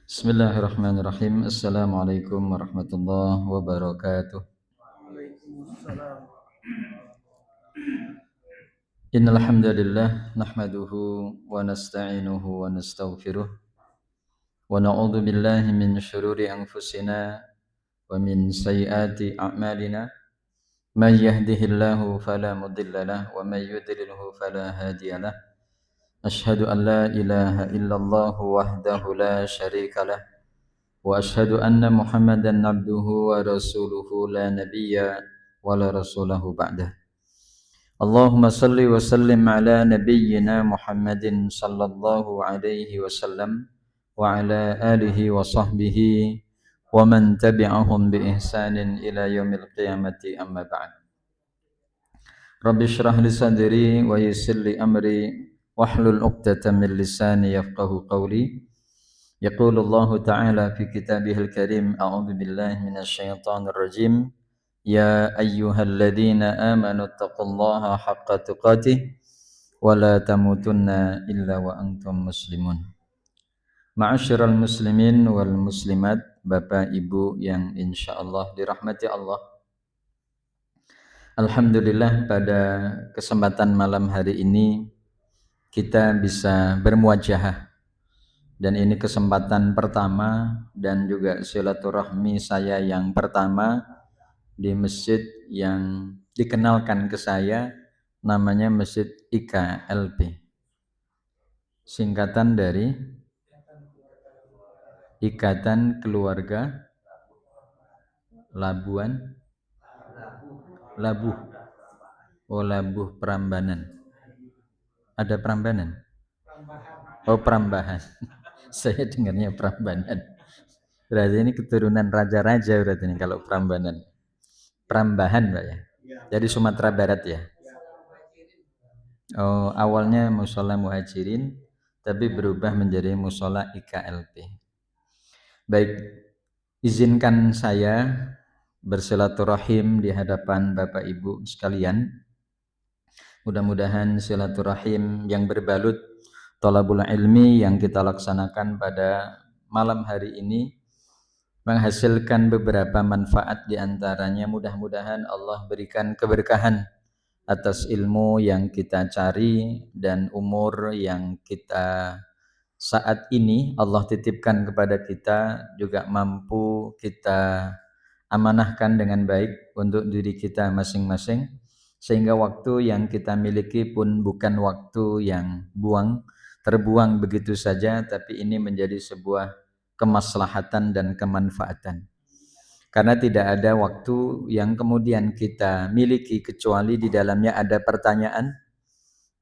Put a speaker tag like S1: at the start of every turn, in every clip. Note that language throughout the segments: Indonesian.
S1: Bismillahirrahmanirrahim. Assalamualaikum warahmatullahi wabarakatuh.
S2: Waalaikumsalam.
S1: Innal hamdalillah nahmaduhu wa nasta'inuhu wa nastaghfiruh wa na'udzu billahi min shururi anfusina wa min sayyiati a'malina. May yahdihillahu fala mudilla lahu wa may yudlilhu fala hadiya lahu. Asyhadu an la ilaha illallah wahdahu la syarika lah wa asyhadu anna Muhammadan abduhu wa rasuluhu la nabiyya wa la rasulahu ba'dah. Allahumma salli wa sallim ala nabiyyina Muhammadin sallallahu alaihi wasallam wa ala alihi wa sahbihi wa man tabi'ahum bi ihsanin ila yaumil qiyamati amma ba'd. Rabbi shrah li sadri wa yassir li amri wahlul 'uqdatam min lisani yafqahu qawli. Yaqulu Allah Ta'ala fi kitabihil karim, a'udzu billahi minasy syaithanir rajim. Ya ayyuhalladzina amanu taqullaha haqqa tuqatih wa la tamutunna illa wa antum muslimun. Ma'asyiral muslimin wal muslimat, Bapak Ibu yang insyaallah dirahmati Allah. Alhamdulillah pada kesempatan malam hari ini kita bisa bermuajahah, dan ini kesempatan pertama dan juga silaturahmi saya yang pertama di masjid yang dikenalkan ke saya, namanya Masjid IKLP, singkatan dari Ikatan Keluarga Labuan Labuh. Oh, Labuh Prambanan. Ada Prambanan? Oh, Prambahan. Saya dengarnya Prambanan. Berarti ini keturunan raja-raja berarti ini kalau Prambanan. Prambahan, Pak ya. Jadi Sumatera Barat ya. Oh, awalnya Mushola Muhajirin tapi berubah menjadi Mushola IKLP. Baik, izinkan saya bersilaturahim di hadapan Bapak Ibu sekalian. Mudah-mudahan silaturahim yang berbalut thalabul ilmi yang kita laksanakan pada malam hari ini menghasilkan beberapa manfaat, di antaranya mudah-mudahan Allah berikan keberkahan atas ilmu yang kita cari dan umur yang kita saat ini Allah titipkan kepada kita juga mampu kita amanahkan dengan baik untuk diri kita masing-masing, sehingga waktu yang kita miliki pun bukan waktu yang terbuang begitu saja, tapi ini menjadi sebuah kemaslahatan dan kemanfaatan. Karena tidak ada waktu yang kemudian kita miliki kecuali di dalamnya ada pertanyaan,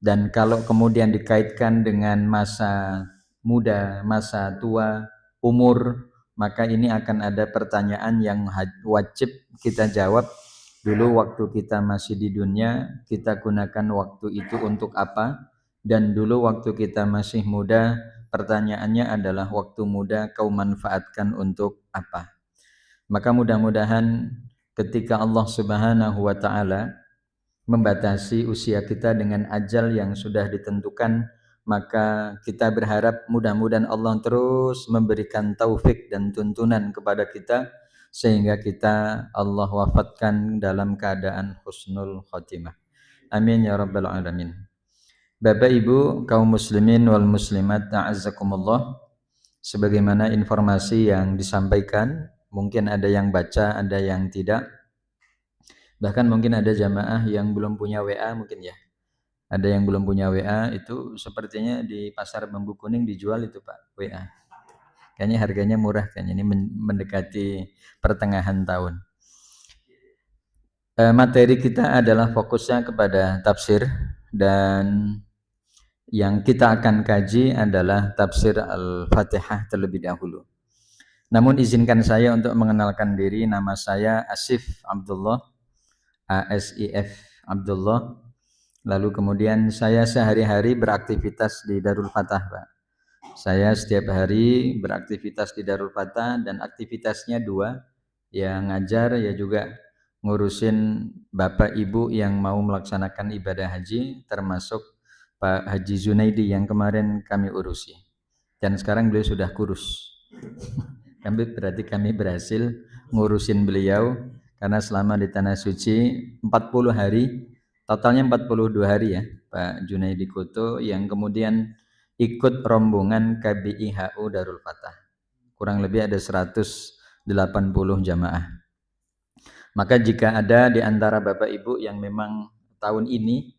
S1: dan kalau kemudian dikaitkan dengan masa muda, masa tua, umur, maka ini akan ada pertanyaan yang wajib kita jawab. Dulu waktu kita masih di dunia, kita gunakan waktu itu untuk apa? Dan dulu waktu kita masih muda, pertanyaannya adalah waktu muda kau manfaatkan untuk apa? Maka mudah-mudahan ketika Allah Subhanahu wa taala membatasi usia kita dengan ajal yang sudah ditentukan, maka kita berharap mudah-mudahan Allah terus memberikan taufik dan tuntunan kepada kita sehingga kita Allah wafatkan dalam keadaan husnul khotimah. Amin ya rabbal alamin. Bapak Ibu kaum muslimin wal muslimat ta'azzakumullah, sebagaimana informasi yang disampaikan, mungkin ada yang baca, ada yang tidak. Bahkan mungkin ada jamaah yang belum punya WA mungkin ya. Ada yang belum punya WA, itu sepertinya di pasar Bambu Kuning dijual itu Pak, WA. Kayaknya harganya murah, kayaknya ini mendekati pertengahan tahun. Materi kita adalah fokusnya kepada tafsir, dan yang kita akan kaji adalah tafsir Al-Fatihah terlebih dahulu. Namun izinkan saya untuk mengenalkan diri. Nama saya Asif Abdullah, ASIF Abdullah. Lalu kemudian saya sehari-hari beraktivitas di Darul Fatah, Pak. Saya setiap hari beraktivitas di Darul Fatah, dan aktivitasnya dua, ya ngajar, ya juga ngurusin Bapak Ibu yang mau melaksanakan ibadah haji, termasuk Pak Haji Zunaidi yang kemarin kami urusi. Dan sekarang beliau sudah kurus. Berarti kami berhasil ngurusin beliau karena selama di Tanah Suci 40 hari, totalnya 42 hari ya Pak Junaidi Koto yang kemudian ikut rombongan KBIHU Darul Fatah. Kurang lebih ada 180 jamaah. Maka jika ada di antara Bapak Ibu yang memang tahun ini,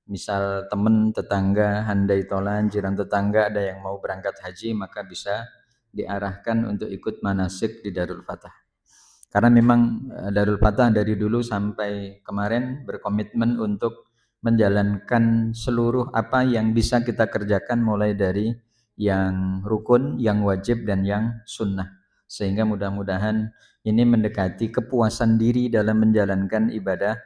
S1: misal teman, tetangga, handai tolan, jiran tetangga ada yang mau berangkat haji, maka bisa diarahkan untuk ikut manasik di Darul Fatah. Karena memang Darul Fatah dari dulu sampai kemarin berkomitmen untuk menjalankan seluruh apa yang bisa kita kerjakan mulai dari yang rukun, yang wajib, dan yang sunnah. Sehingga mudah-mudahan ini mendekati kepuasan diri dalam menjalankan ibadah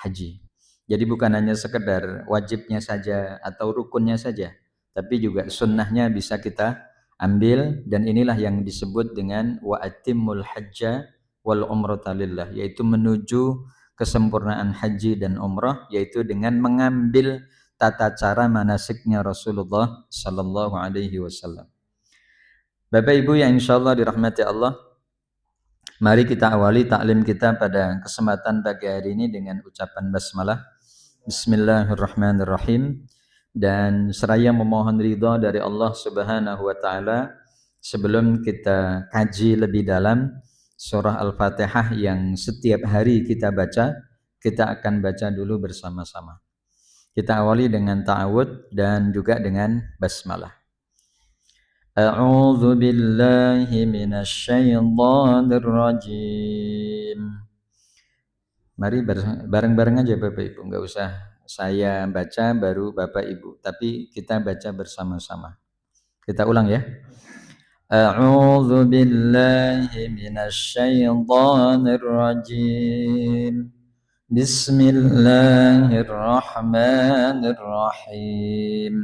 S1: haji. Jadi bukan hanya sekedar wajibnya saja atau rukunnya saja, tapi juga sunnahnya bisa kita ambil, dan inilah yang disebut dengan wa atimmul hajja wal umrata lillah, yaitu menuju kesempurnaan haji dan umrah, yaitu dengan mengambil tata cara manasiknya Rasulullah sallallahu alaihi wasallam. Bapak Ibu yang insyaallah dirahmati Allah, mari kita awali taklim kita pada kesempatan pagi hari ini dengan ucapan basmalah. Bismillahirrahmanirrahim. Dan seraya memohon ridha dari Allah Subhanahu wa taala, sebelum kita kaji lebih dalam surah Al-Fatihah yang setiap hari kita baca, kita akan baca dulu bersama-sama. Kita awali dengan ta'awud dan juga dengan basmalah. A'udzu billahi minasyaitonir rajim. Mari bareng-bareng aja Bapak Ibu, enggak usah saya baca baru Bapak Ibu, tapi kita baca bersama-sama. Kita ulang ya. A'udzu billahi minasyaitonir rajim. Bismillahirrahmanirrahim.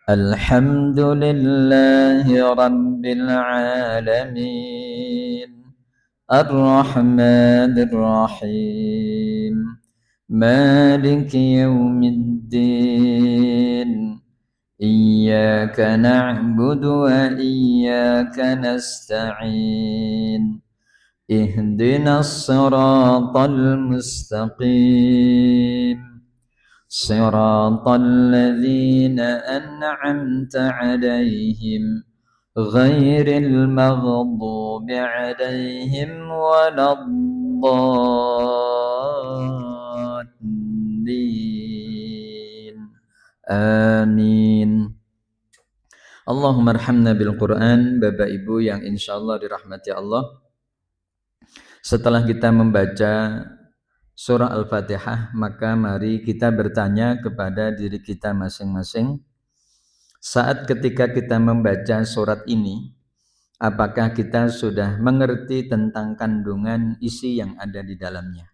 S1: Alhamdulillahi rabbil alamin. Ar-Rahmanir-Rahim. Maliki yaumiddin. Iyyaka na'budu wa iyyaka nasta'in. Ihdinas siratal mustaqim. Siratal ladzina an'amta 'alaihim ghairil maghdubi 'alaihim waladdallin. Amin. Allahumma arhamna bil Quran. Bapak Ibu yang insyaallah dirahmati Allah, setelah kita membaca surah Al-Fatihah, maka mari kita bertanya kepada diri kita masing-masing, saat ketika kita membaca surat ini, apakah kita sudah mengerti tentang kandungan isi yang ada di dalamnya?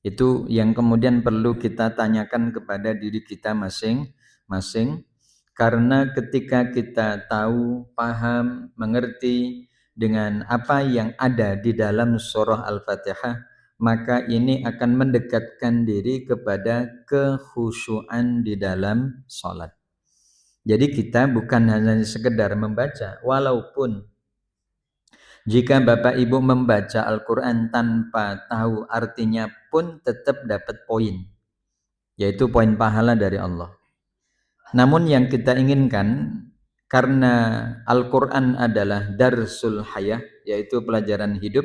S1: Itu yang kemudian perlu kita tanyakan kepada diri kita masing-masing, karena ketika kita tahu, paham, mengerti dengan apa yang ada di dalam surah Al-Fatihah, maka ini akan mendekatkan diri kepada kekhusyuan di dalam sholat. Jadi kita bukan hanya sekedar membaca, walaupun jika Bapak Ibu membaca Al-Quran tanpa tahu artinya pun tetap dapat poin, yaitu poin pahala dari Allah. Namun yang kita inginkan, karena Al-Quran adalah darsul hayah, yaitu pelajaran hidup,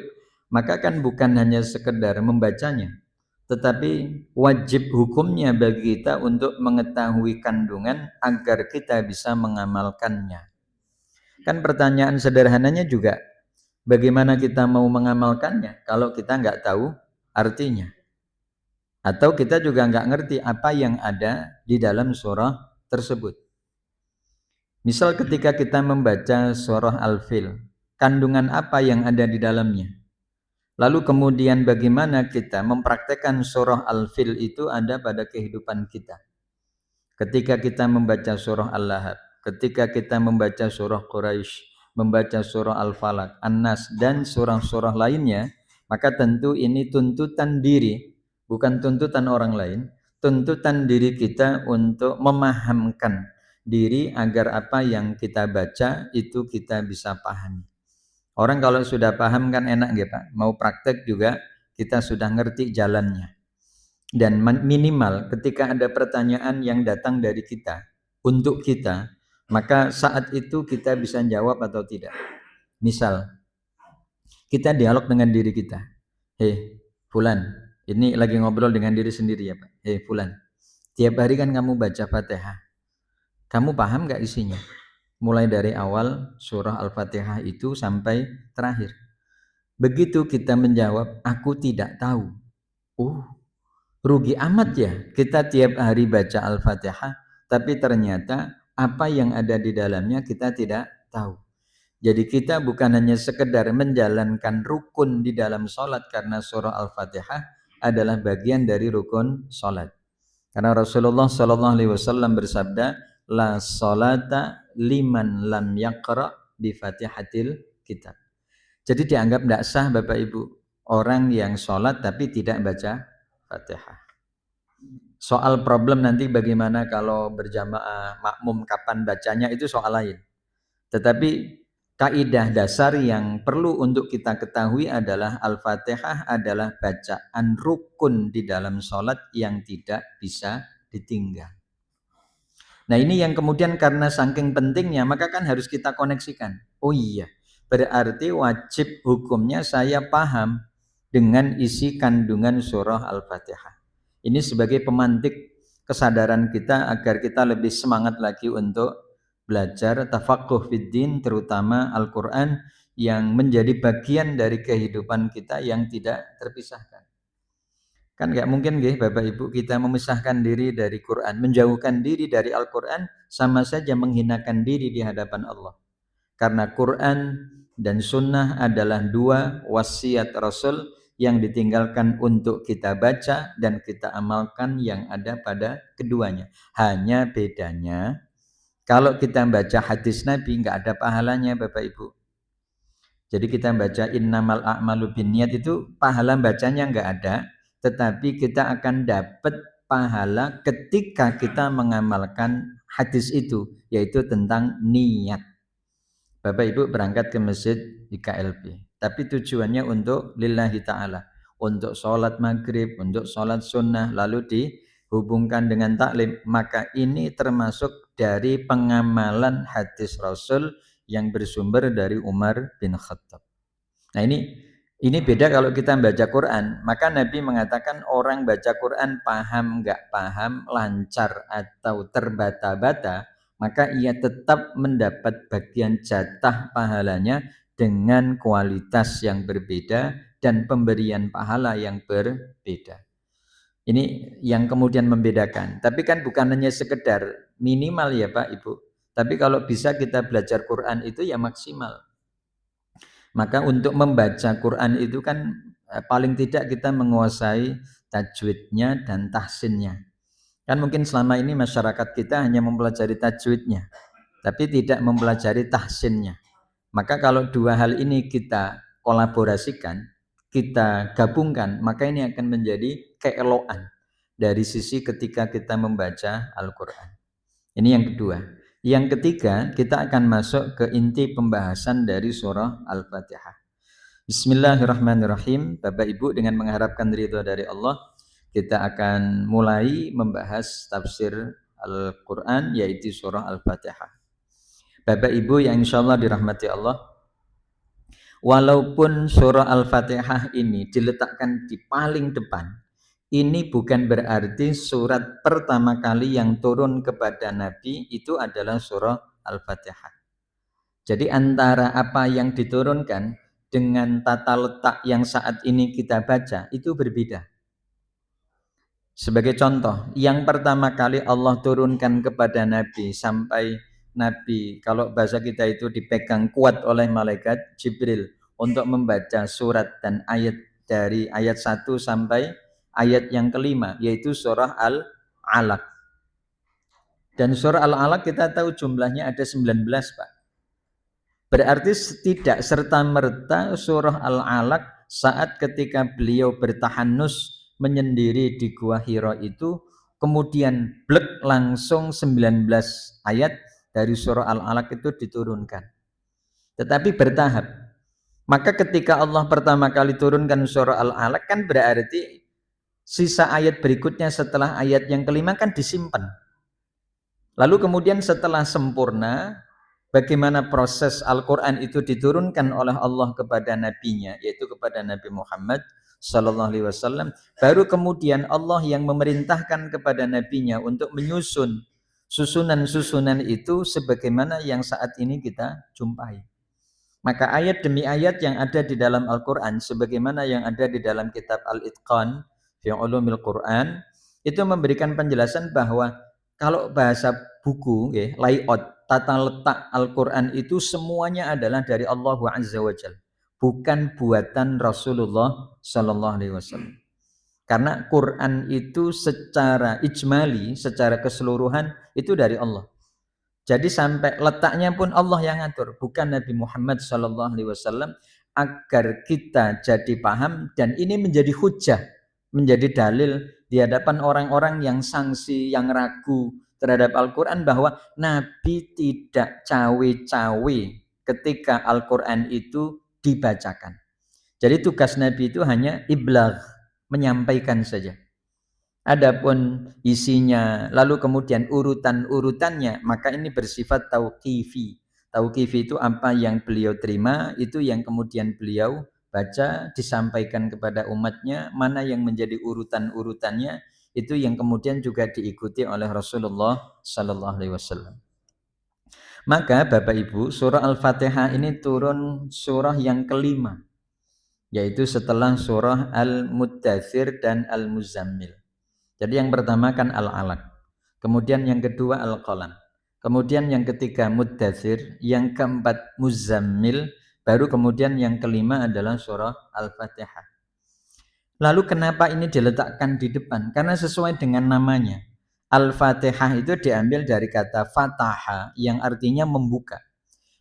S1: maka kan bukan hanya sekedar membacanya, tetapi wajib hukumnya bagi kita untuk mengetahui kandungan agar kita bisa mengamalkannya. Kan pertanyaan sederhananya juga, bagaimana kita mau mengamalkannya kalau kita nggak tahu artinya? Atau kita juga nggak ngerti apa yang ada di dalam surah tersebut. Misal ketika kita membaca surah Al-Fil, kandungan apa yang ada di dalamnya? Lalu kemudian bagaimana kita mempraktekkan surah Al-Fil itu ada pada kehidupan kita. Ketika kita membaca surah Al-Lahab, ketika kita membaca surah Quraisy, membaca surah Al-Falaq, An-Nas, dan surah-surah lainnya, maka tentu ini tuntutan diri, bukan tuntutan orang lain, tuntutan diri kita untuk memahamkan diri agar apa yang kita baca itu kita bisa pahami. Orang kalau sudah paham kan enak ya Pak. Mau praktek juga kita sudah ngerti jalannya. Dan minimal ketika ada pertanyaan yang datang dari kita untuk kita, maka saat itu kita bisa jawab atau tidak. Misal kita dialog dengan diri kita. Hei Fulan, ini lagi ngobrol dengan diri sendiri ya Pak. Hei Fulan, tiap hari kan kamu baca Fatihah. Kamu paham gak isinya? Mulai dari awal surah Al-Fatihah itu sampai terakhir. Begitu kita menjawab, aku tidak tahu. Rugi amat ya kita tiap hari baca Al-Fatihah, tapi ternyata apa yang ada di dalamnya kita tidak tahu. Jadi kita bukan hanya sekedar menjalankan rukun di dalam sholat karena surah Al-Fatihah adalah bagian dari rukun sholat. Karena Rasulullah SAW bersabda, la sholata liman lam yaqra bi fatihatil kitab. Jadi dianggap tidak sah Bapak Ibu orang yang sholat tapi tidak baca Fatihah. Soal problem nanti bagaimana kalau berjamaah makmum kapan bacanya itu soal lain. Tetapi kaidah dasar yang perlu untuk kita ketahui adalah Al-Fatihah adalah bacaan rukun di dalam sholat yang tidak bisa ditinggal. Nah ini yang kemudian karena saking pentingnya maka kan harus kita koneksikan. Oh iya, berarti wajib hukumnya saya paham dengan isi kandungan surah Al-Fatihah. Ini sebagai pemantik kesadaran kita agar kita lebih semangat lagi untuk belajar tafaqquh fiddin, terutama Al-Quran yang menjadi bagian dari kehidupan kita yang tidak terpisahkan. Kan nggak mungkin Bapak Ibu kita memisahkan diri dari Quran, menjauhkan diri dari Al-Quran sama saja menghinakan diri di hadapan Allah. Karena Quran dan Sunnah adalah dua wasiat Rasul yang ditinggalkan untuk kita baca dan kita amalkan yang ada pada keduanya. Hanya bedanya kalau kita baca hadis Nabi nggak ada pahalanya Bapak Ibu. Jadi kita baca innamal a'malu binniyat itu pahala bacanya nggak ada, tetapi kita akan dapat pahala ketika kita mengamalkan hadis itu, yaitu tentang niat. Bapak Ibu berangkat ke masjid di KLP, tapi tujuannya untuk lillahi ta'ala, untuk sholat maghrib, untuk sholat sunnah, lalu dihubungkan dengan taklim, maka ini termasuk dari pengamalan hadis Rasul yang bersumber dari Umar bin Khattab. Nah ini beda kalau kita baca Quran, maka Nabi mengatakan orang baca Quran paham nggak paham, lancar atau terbata-bata, maka ia tetap mendapat bagian jatah pahalanya dengan kualitas yang berbeda dan pemberian pahala yang berbeda. Ini yang kemudian membedakan. Tapi kan bukan hanya sekedar minimal ya Pak Ibu. Tapi kalau bisa kita belajar Quran itu ya maksimal. Maka untuk membaca Quran itu kan paling tidak kita menguasai tajwidnya dan tahsinnya. Kan mungkin selama ini masyarakat kita hanya mempelajari tajwidnya, tapi tidak mempelajari tahsinnya. Maka kalau dua hal ini kita kolaborasikan, kita gabungkan, maka ini akan menjadi keelokan dari sisi ketika kita membaca Al-Quran. Ini yang kedua. Yang ketiga, kita akan masuk ke inti pembahasan dari surah Al-Fatihah. Bismillahirrahmanirrahim. Bapak Ibu dengan mengharapkan ridho dari Allah, kita akan mulai membahas tafsir Al-Quran yaitu surah Al-Fatihah. Bapak Ibu yang insya Allah dirahmati Allah, walaupun surah Al-Fatihah ini diletakkan di paling depan, ini bukan berarti surat pertama kali yang turun kepada Nabi itu adalah surah Al-Fatihah. Jadi antara apa yang diturunkan dengan tata letak yang saat ini kita baca itu berbeda. Sebagai contoh, yang pertama kali Allah turunkan kepada Nabi sampai Nabi, kalau bahasa kita itu dipegang kuat oleh malaikat Jibril untuk membaca surat dan ayat dari ayat 1 sampai ayat yang kelima, yaitu surah Al-Alaq. Dan surah Al-Alaq kita tahu jumlahnya ada 19 Pak. Berarti tidak serta-merta surah Al-Alaq saat ketika beliau bertahanus menyendiri di Gua Hira itu kemudian blek langsung 19 ayat dari surah Al-Alaq itu diturunkan. Tetapi bertahap. Maka ketika Allah pertama kali turunkan surah Al-Alaq kan berarti sisa ayat berikutnya setelah ayat yang kelima kan disimpan. Lalu kemudian setelah sempurna, bagaimana proses Al-Quran itu diturunkan oleh Allah kepada nabinya, yaitu kepada Nabi Muhammad Sallallahu Alaihi Wasallam. Baru kemudian Allah yang memerintahkan kepada nabinya untuk menyusun susunan-susunan itu sebagaimana yang saat ini kita jumpai. Maka ayat demi ayat yang ada di dalam Al-Quran, sebagaimana yang ada di dalam kitab Al-Itqan fi Ulumil Quran, itu memberikan penjelasan bahwa kalau bahasa buku, layout, tata letak Al-Quran itu semuanya adalah dari Allah Azza wa Jalla, bukan buatan Rasulullah Sallallahu Alaihi Wasallam. Karena Quran itu secara ijmali, secara keseluruhan itu dari Allah. Jadi sampai letaknya pun Allah yang ngatur, bukan Nabi Muhammad SAW, agar kita jadi paham dan ini menjadi hujah, menjadi dalil di hadapan orang-orang yang sangsi, yang ragu terhadap Al-Quran bahwa Nabi tidak cawe-cawe ketika Al-Quran itu dibacakan. Jadi tugas Nabi itu hanya iblagh, menyampaikan saja. Adapun isinya, lalu kemudian urutan-urutannya, maka ini bersifat tauqifi. Tauqifi itu apa yang beliau terima, itu yang kemudian beliau baca, disampaikan kepada umatnya, mana yang menjadi urutan-urutannya, itu yang kemudian juga diikuti oleh Rasulullah Sallallahu Alaihi Wasallam. Maka Bapak Ibu, surah Al-Fatihah ini turun surah yang kelima, yaitu setelah surah Al-Muddathir dan Al-Muzammil. Jadi yang pertama kan Al-Alaq, kemudian yang kedua Al-Qalam, kemudian yang ketiga Muddathir, yang keempat Muzammil, baru kemudian yang kelima adalah surah Al-Fatihah. Lalu kenapa ini diletakkan di depan? Karena sesuai dengan namanya. Al-Fatihah itu diambil dari kata fataha yang artinya membuka.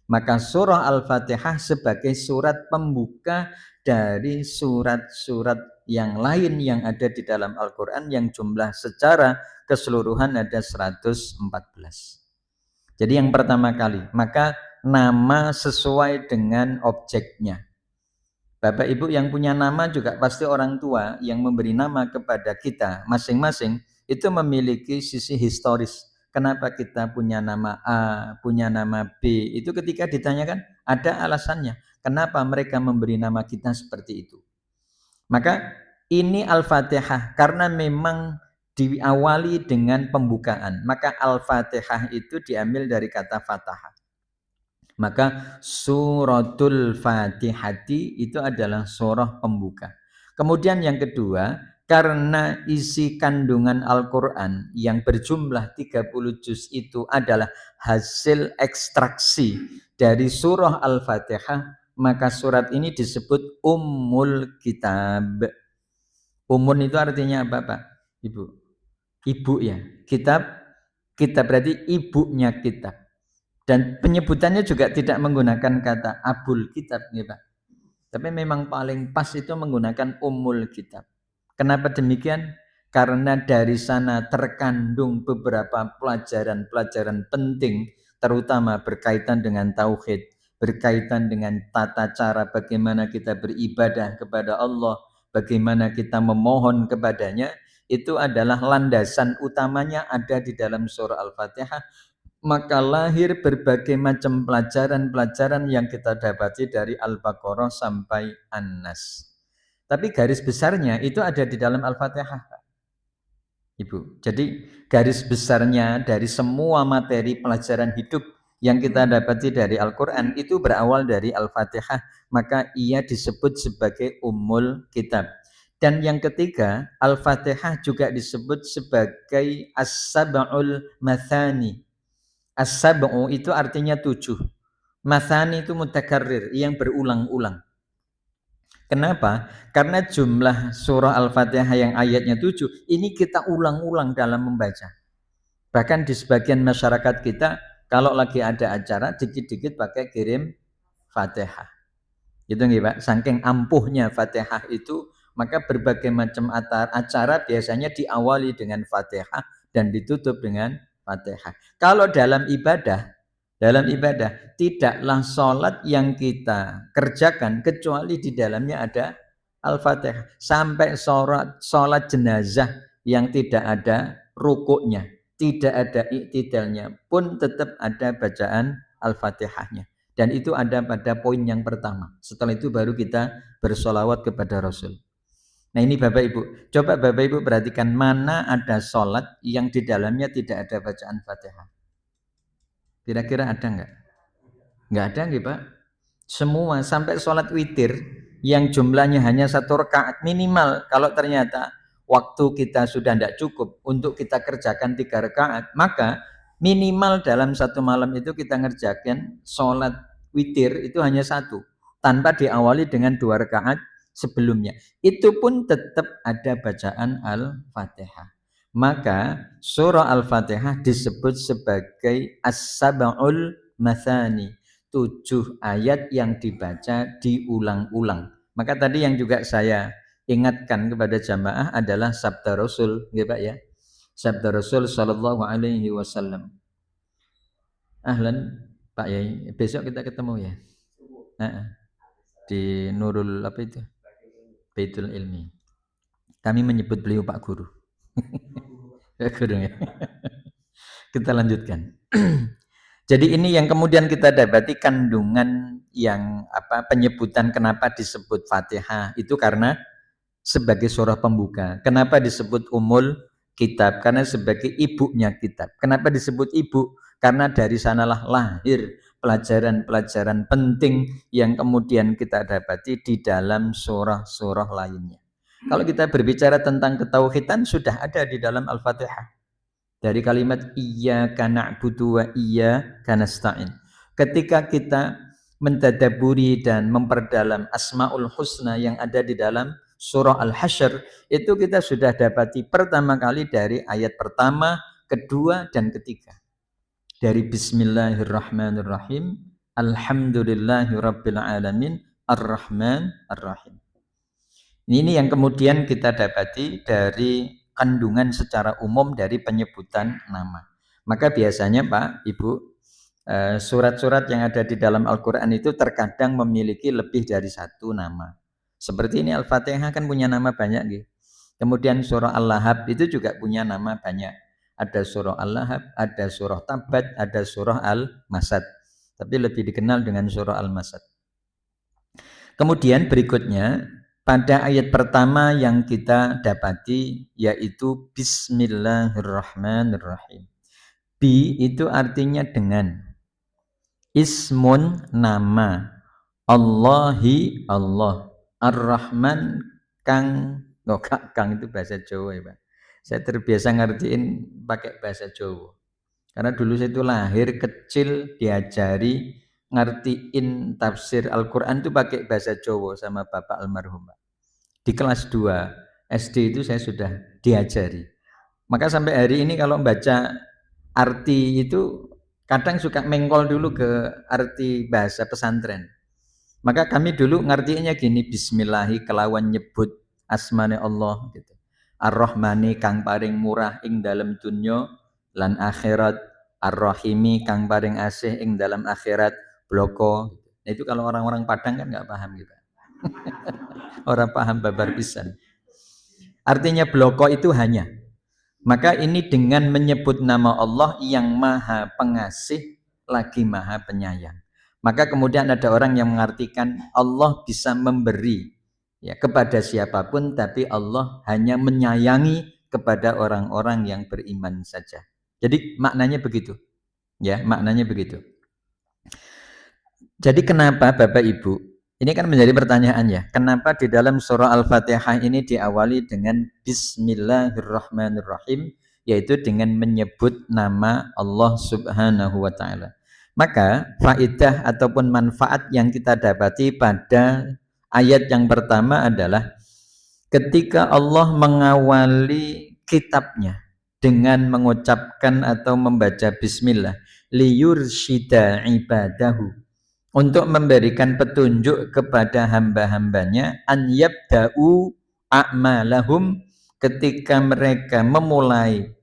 S1: Maka surah Al-Fatihah sebagai surat pembuka dari surat-surat yang lain yang ada di dalam Al-Quran yang jumlah secara keseluruhan ada 114. Jadi yang pertama kali, maka nama sesuai dengan objeknya. Bapak Ibu yang punya nama juga pasti orang tua yang memberi nama kepada kita masing-masing itu memiliki sisi historis. Kenapa kita punya nama A, punya nama B, itu ketika ditanyakan ada alasannya. Kenapa mereka memberi nama kita seperti itu. Maka ini Al-Fatihah karena memang diawali dengan pembukaan. Maka Al-Fatihah itu diambil dari kata Fatahah. Maka suratul Fatihati itu adalah surah pembuka. Kemudian yang kedua, karena isi kandungan Al-Quran yang berjumlah 30 juz itu adalah hasil ekstraksi dari surah Al-Fatihah, maka surat ini disebut Ummul Kitab. Ummun itu artinya apa Pak? Ibu? Ibu ya. Kitab berarti ibunya kitab. Dan penyebutannya juga tidak menggunakan kata abul kitab ya Pak. Tapi memang paling pas itu menggunakan Ummul Kitab. Kenapa demikian? Karena dari sana terkandung beberapa pelajaran-pelajaran penting, terutama berkaitan dengan tauhid, berkaitan dengan tata cara bagaimana kita beribadah kepada Allah, bagaimana kita memohon kepadanya, itu adalah landasan utamanya ada di dalam surah Al-Fatihah. Maka lahir berbagai macam pelajaran-pelajaran yang kita dapati dari Al-Baqarah sampai An-Nas. Tapi garis besarnya itu ada di dalam Al-Fatihah, Ibu. Jadi garis besarnya dari semua materi pelajaran hidup yang kita dapati dari Al-Quran itu berawal dari Al-Fatihah. Maka ia disebut sebagai Ummul Kitab. Dan yang ketiga, Al-Fatihah juga disebut sebagai As-Sab'ul Mathani. As-sab'u itu artinya 7. Mathani itu mutakarrir, yang berulang-ulang. Kenapa? Karena jumlah surah Al-Fatihah yang ayatnya 7, ini kita ulang-ulang dalam membaca. Bahkan di sebagian masyarakat kita, kalau lagi ada acara, dikit-dikit pakai kirim Fatihah. Itu nggih Pak, saking ampuhnya Fatihah itu, maka berbagai macam acara biasanya diawali dengan Fatihah dan ditutup dengan Fatihah. Kalau dalam ibadah, dalam ibadah. Tidaklah sholat yang kita kerjakan kecuali di dalamnya ada Al-Fatihah. Sampai sholat jenazah yang tidak ada rukuknya, tidak ada iktidalnya pun tetap ada bacaan Al-Fatihahnya. Dan itu ada pada poin yang pertama. Setelah itu baru kita bersolawat kepada Rasul. Nah ini Bapak Ibu, coba Bapak Ibu perhatikan mana ada sholat yang di dalamnya tidak ada bacaan Fatihah. Kira-kira ada nggak? Nggak ada nggih Pak. Semua sampai sholat witir yang jumlahnya hanya 1 rakaat minimal. Kalau ternyata waktu kita sudah tidak cukup untuk kita kerjakan 3 rakaat, maka minimal dalam satu malam itu kita ngerjakan sholat witir itu hanya 1, tanpa diawali dengan 2 rakaat sebelumnya. Itu pun tetap ada bacaan Al-Fatihah. Maka surah Al-Fatihah disebut sebagai As-Sab'ul Mathani, 7 ayat yang dibaca diulang-ulang. Maka tadi yang juga saya ingatkan kepada jamaah adalah sabda Rasul, ya Pak ya. Sabda Rasul sallallahu alaihi wasallam. Ahlan Pak Yai, besok kita ketemu ya. Di Nurul apa itu? Baitul Ilmi. Kami menyebut beliau Pak Guru. Guru ya. Kita lanjutkan. Jadi ini yang kemudian kita dapati kandungan yang penyebutan kenapa disebut Fatihah itu karena sebagai surah pembuka. Kenapa disebut Ummul Kitab? Karena sebagai ibunya kitab. Kenapa disebut ibu? Karena dari sanalah lahir pelajaran-pelajaran penting yang kemudian kita dapati di dalam surah-surah lainnya. Kalau kita berbicara tentang ketauhidan sudah ada di dalam Al-Fatihah. Dari kalimat iyyaka na'budu wa iyyaka nasta'in. Ketika kita mentadaburi dan memperdalam Asmaul Husna yang ada di dalam surah Al-Hasyr, itu kita sudah dapati pertama kali dari ayat pertama, kedua, dan ketiga. Dari Bismillahirrahmanirrahim, Alhamdulillahirabbil alamin, Ar-Rahman Ar-Rahim. Ini yang kemudian kita dapati dari kandungan secara umum dari penyebutan nama. Maka biasanya Pak, Ibu, surat-surat yang ada di dalam Al-Quran itu terkadang memiliki lebih dari 1 nama. Seperti ini Al-Fatihah kan punya nama banyak gitu. Kemudian surah Al-Lahab itu juga punya nama banyak. Ada surah Al-Lahab, ada surah Tabat, ada surah Al-Masad. Tapi lebih dikenal dengan surah Al-Masad. Kemudian berikutnya pada ayat pertama yang kita dapati yaitu Bismillahirrahmanirrahim. Bi itu artinya dengan. Ismun nama. Allahi Allah. Ar-Rahman kang. Kang itu bahasa Jawa ya Pak. Saya terbiasa ngertiin pakai bahasa Jawa. Karena dulu saya itu lahir kecil diajari ngertiin tafsir Al-Quran itu pakai bahasa Jawa sama Bapak almarhum. Di kelas 2 SD itu saya sudah diajari. Maka sampai hari ini kalau baca arti itu kadang suka mengkol dulu ke arti bahasa pesantren. Maka kami dulu ngertiinnya gini, Bismillahi kelawan nyebut asmane Allah gitu. Ar-Rahmani kang paring murah ing dalam dunya lan akhirat, Ar-Rahimi kang paring asih ing dalam akhirat bloko. Nah, itu kalau orang-orang Padang kan nggak paham gitu. Orang paham babar pisan. Artinya bloko itu hanya. Maka ini dengan menyebut nama Allah yang maha pengasih lagi maha penyayang. Maka kemudian ada orang yang mengartikan Allah bisa memberi ya kepada siapapun, tapi Allah hanya menyayangi kepada orang-orang yang beriman saja. Jadi maknanya begitu. Ya, maknanya begitu. Jadi kenapa Bapak Ibu? Ini kan menjadi pertanyaan ya. Kenapa di dalam surah Al-Fatihah ini diawali dengan Bismillahirrahmanirrahim, yaitu dengan menyebut nama Allah Subhanahu wa taala. Maka faedah ataupun manfaat yang kita dapati pada ayat yang pertama adalah ketika Allah mengawali kitabnya dengan mengucapkan atau membaca bismillah liyursyida ibadahu, untuk memberikan petunjuk kepada hamba-hambanya an yabda'u a'malahum, ketika mereka memulai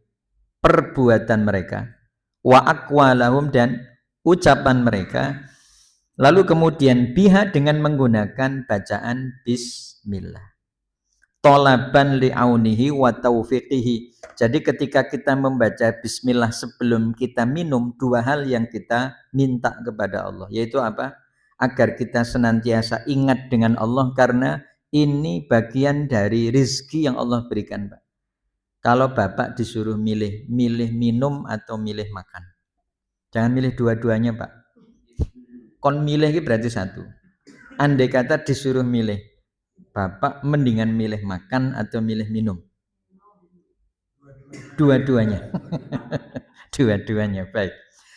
S1: perbuatan mereka, wa aqwalahum, dan ucapan mereka, lalu kemudian biha dengan menggunakan bacaan bismillah. Tolaban li'aunihi wa taufiqihi. Jadi ketika kita membaca bismillah sebelum kita minum, dua hal yang kita minta kepada Allah, yaitu apa? Agar kita senantiasa ingat dengan Allah, karena ini bagian dari rizki yang Allah berikan, Pak. Kalau Bapak disuruh milih minum atau milih makan, jangan milih dua-duanya, Pak. Kon milih ini berarti satu. Andai kata disuruh milih, Bapak mendingan milih makan atau milih minum? Dua-duanya. Dua-duanya, baik.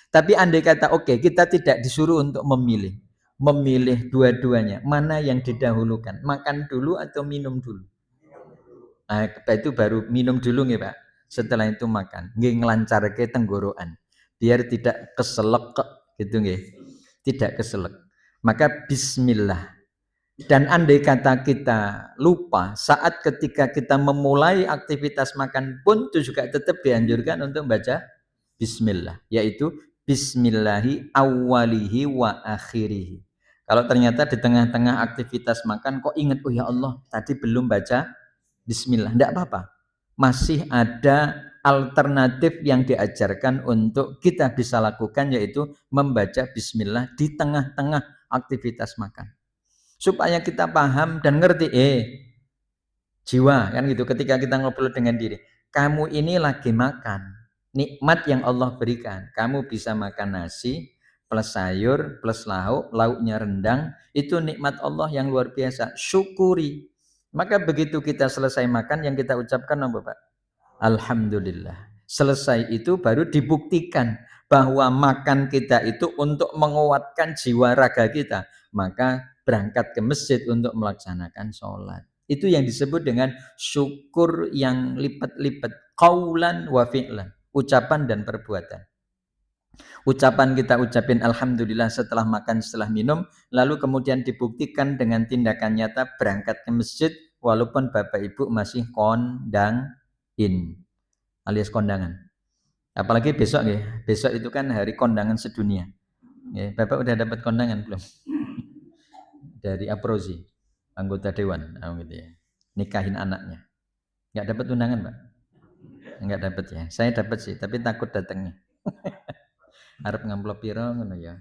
S1: Tapi andai kata oke, kita tidak disuruh untuk memilih dua-duanya, mana yang didahulukan, makan dulu atau minum dulu? Nah, itu baru minum dulu nih Pak. Setelah itu makan, nggih nglancarke tenggorokan, biar tidak keselek gitu nggih. Tidak keselek. Maka bismillah. Dan andai kata kita lupa saat ketika kita memulai aktivitas makan pun, itu juga tetap dianjurkan untuk baca bismillah, yaitu bismillahi awwalihi wa akhirihi. Kalau ternyata di tengah-tengah aktivitas makan kok ingat, oh ya Allah tadi belum baca bismillah, enggak apa-apa. Masih ada alternatif yang diajarkan untuk kita bisa lakukan, yaitu membaca bismillah di tengah-tengah aktivitas makan. Supaya kita paham dan ngerti, jiwa kan gitu, ketika kita ngobrol dengan diri, kamu ini lagi makan nikmat yang Allah berikan. Kamu bisa makan nasi plus sayur plus lauk, lauknya rendang, itu nikmat Allah yang luar biasa, syukuri. Maka begitu kita selesai makan, yang kita ucapkan apa Pak? Alhamdulillah. Selesai itu baru dibuktikan bahwa makan kita itu untuk menguatkan jiwa raga kita, maka berangkat ke masjid untuk melaksanakan sholat. Itu yang disebut dengan syukur yang lipat-lipat, qaulan wa fi'lan, ucapan dan perbuatan. Ucapan kita ucapin alhamdulillah setelah makan, setelah minum, lalu kemudian dibuktikan dengan tindakan nyata berangkat ke masjid walaupun Bapak Ibu masih kondangin alias kondangan. Apalagi besok ya, besok itu kan hari kondangan sedunia. Ya, Bapak udah dapat kondangan belum? Dari Aprozi, anggota dewan, gitu ya. Nikahin anaknya. Enggak dapat undangan, Pak? Enggak dapat ya. Saya dapat sih, tapi takut datangnya. Harap ngamplop piro ngono ya.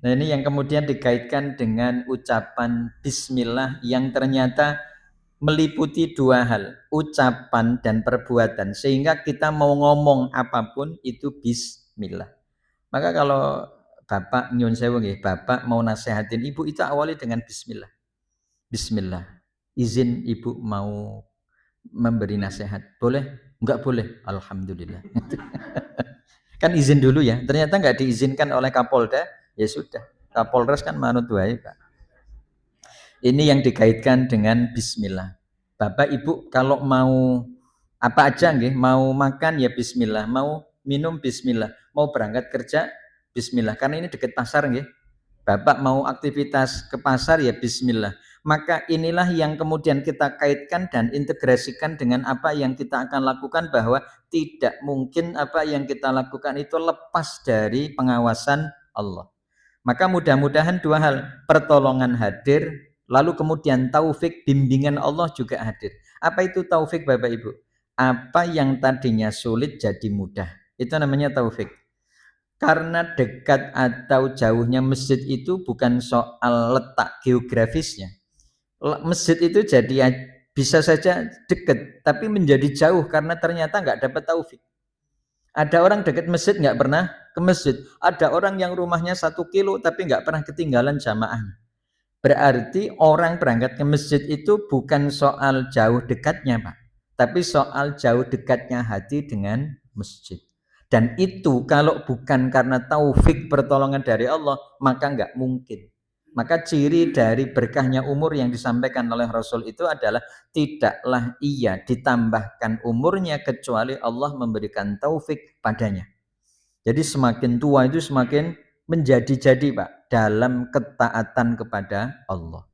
S1: Nah, ini yang kemudian dikaitkan dengan ucapan bismillah yang ternyata meliputi dua hal, ucapan dan perbuatan, sehingga kita mau ngomong apapun itu bismillah. Maka kalau Bapak nyun sewu nggih, Bapak mau nasihatin Ibu, itu awali dengan bismillah. Bismillah. Izin Ibu mau memberi nasihat. Boleh? Enggak boleh. Alhamdulillah. Kan izin dulu ya. Ternyata enggak diizinkan oleh Kapolda, ya sudah. Kapolres kan manut wae, Pak. Ini yang dikaitkan dengan bismillah. Bapak Ibu kalau mau apa aja nggih, mau makan ya bismillah, mau minum bismillah, mau berangkat kerja bismillah, karena ini dekat pasar nggih. Bapak mau aktivitas ke pasar ya bismillah. Maka inilah yang kemudian kita kaitkan dan integrasikan dengan apa yang kita akan lakukan, bahwa tidak mungkin apa yang kita lakukan itu lepas dari pengawasan Allah. Maka mudah-mudahan dua hal, pertolongan hadir, lalu kemudian taufik bimbingan Allah juga hadir. Apa itu taufik Bapak Ibu? Apa yang tadinya sulit jadi mudah. Itu namanya taufik. Karena dekat atau jauhnya masjid itu bukan soal letak geografisnya. Masjid itu jadi bisa saja dekat, tapi menjadi jauh karena ternyata nggak dapat taufik. Ada orang dekat masjid nggak pernah ke masjid. Ada orang yang rumahnya 1 kilo tapi nggak pernah ketinggalan jamaah. Berarti orang berangkat ke masjid itu bukan soal jauh dekatnya Pak, tapi soal jauh dekatnya hati dengan masjid. Dan itu kalau bukan karena taufik pertolongan dari Allah, maka nggak mungkin. Maka ciri dari berkahnya umur yang disampaikan oleh Rasul itu adalah tidaklah ia ditambahkan umurnya kecuali Allah memberikan taufik padanya. Jadi semakin tua itu semakin menjadi-jadi Pak dalam ketaatan kepada Allah.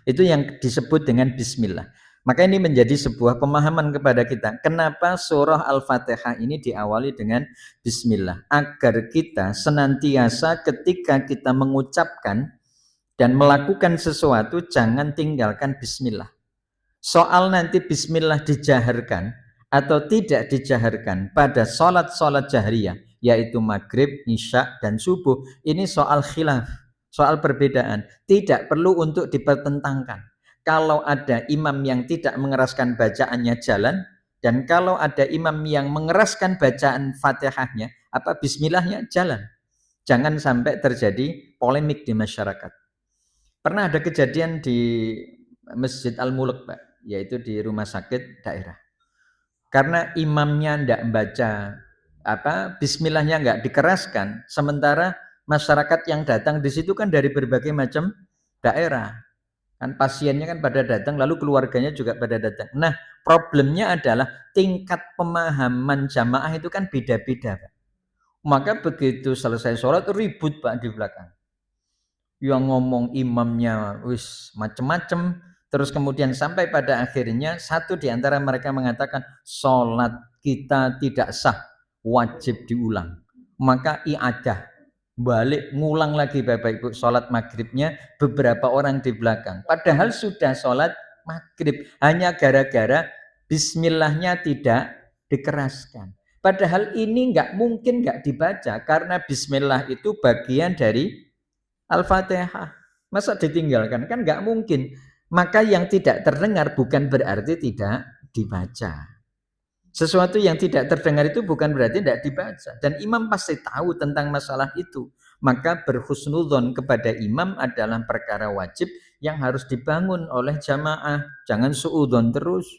S1: Itu yang disebut dengan bismillah. Maka ini menjadi sebuah pemahaman kepada kita. Kenapa surah Al-Fatihah ini diawali dengan Bismillah? Agar kita senantiasa ketika kita mengucapkan dan melakukan sesuatu jangan tinggalkan Bismillah. Soal nanti Bismillah dijaharkan atau tidak dijaharkan pada sholat-sholat jahriyah, yaitu maghrib, isya, dan subuh, ini soal khilaf, soal perbedaan, tidak perlu untuk dipertentangkan. Kalau ada imam yang tidak mengeraskan bacaannya jalan, dan kalau ada imam yang mengeraskan bacaan Fatihahnya, apa Bismillahnya jalan. Jangan sampai terjadi polemik di masyarakat. Pernah ada kejadian di Masjid Al-Mulk, Pak, yaitu di rumah sakit daerah. Karena imamnya tidak membaca Bismillahnya nggak dikeraskan, sementara masyarakat yang datang di situ kan dari berbagai macam daerah. Kan pasiennya kan pada datang, lalu keluarganya juga pada datang. Nah, problemnya adalah tingkat pemahaman jamaah itu kan beda-beda, Pak. Maka begitu selesai sholat ribut, Pak, di belakang. Yang ngomong imamnya wis macem-macem, terus kemudian sampai pada akhirnya satu di antara mereka mengatakan sholat kita tidak sah, wajib diulang. Maka i'adah, balik ngulang lagi Bapak Ibu sholat maghribnya beberapa orang di belakang. Padahal sudah sholat maghrib, hanya gara-gara Bismillahnya tidak dikeraskan. Padahal ini nggak mungkin nggak dibaca karena Bismillah itu bagian dari Al-Fatihah. Masa ditinggalkan? Kan nggak mungkin. Maka yang tidak terdengar bukan berarti tidak dibaca. Sesuatu yang tidak terdengar itu bukan berarti tidak dibaca. Dan imam pasti tahu tentang masalah itu. Maka berhusnudzon kepada imam adalah perkara wajib yang harus dibangun oleh jamaah. Jangan suudzon terus.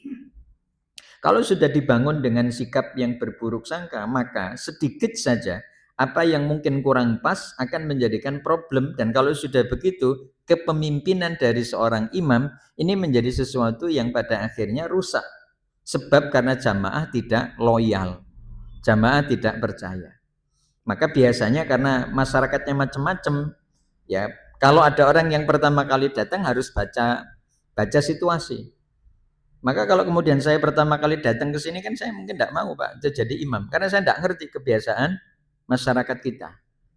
S1: Kalau sudah dibangun dengan sikap yang berburuk sangka, maka sedikit saja apa yang mungkin kurang pas akan menjadikan problem. Dan kalau sudah begitu, kepemimpinan dari seorang imam ini menjadi sesuatu yang pada akhirnya rusak. Sebab karena jamaah tidak loyal, jamaah tidak percaya. Maka biasanya karena masyarakatnya macam-macam, ya kalau ada orang yang pertama kali datang harus baca situasi. Maka kalau kemudian saya pertama kali datang ke sini kan saya mungkin tidak mau Pak jadi imam, karena saya tidak ngerti kebiasaan masyarakat kita.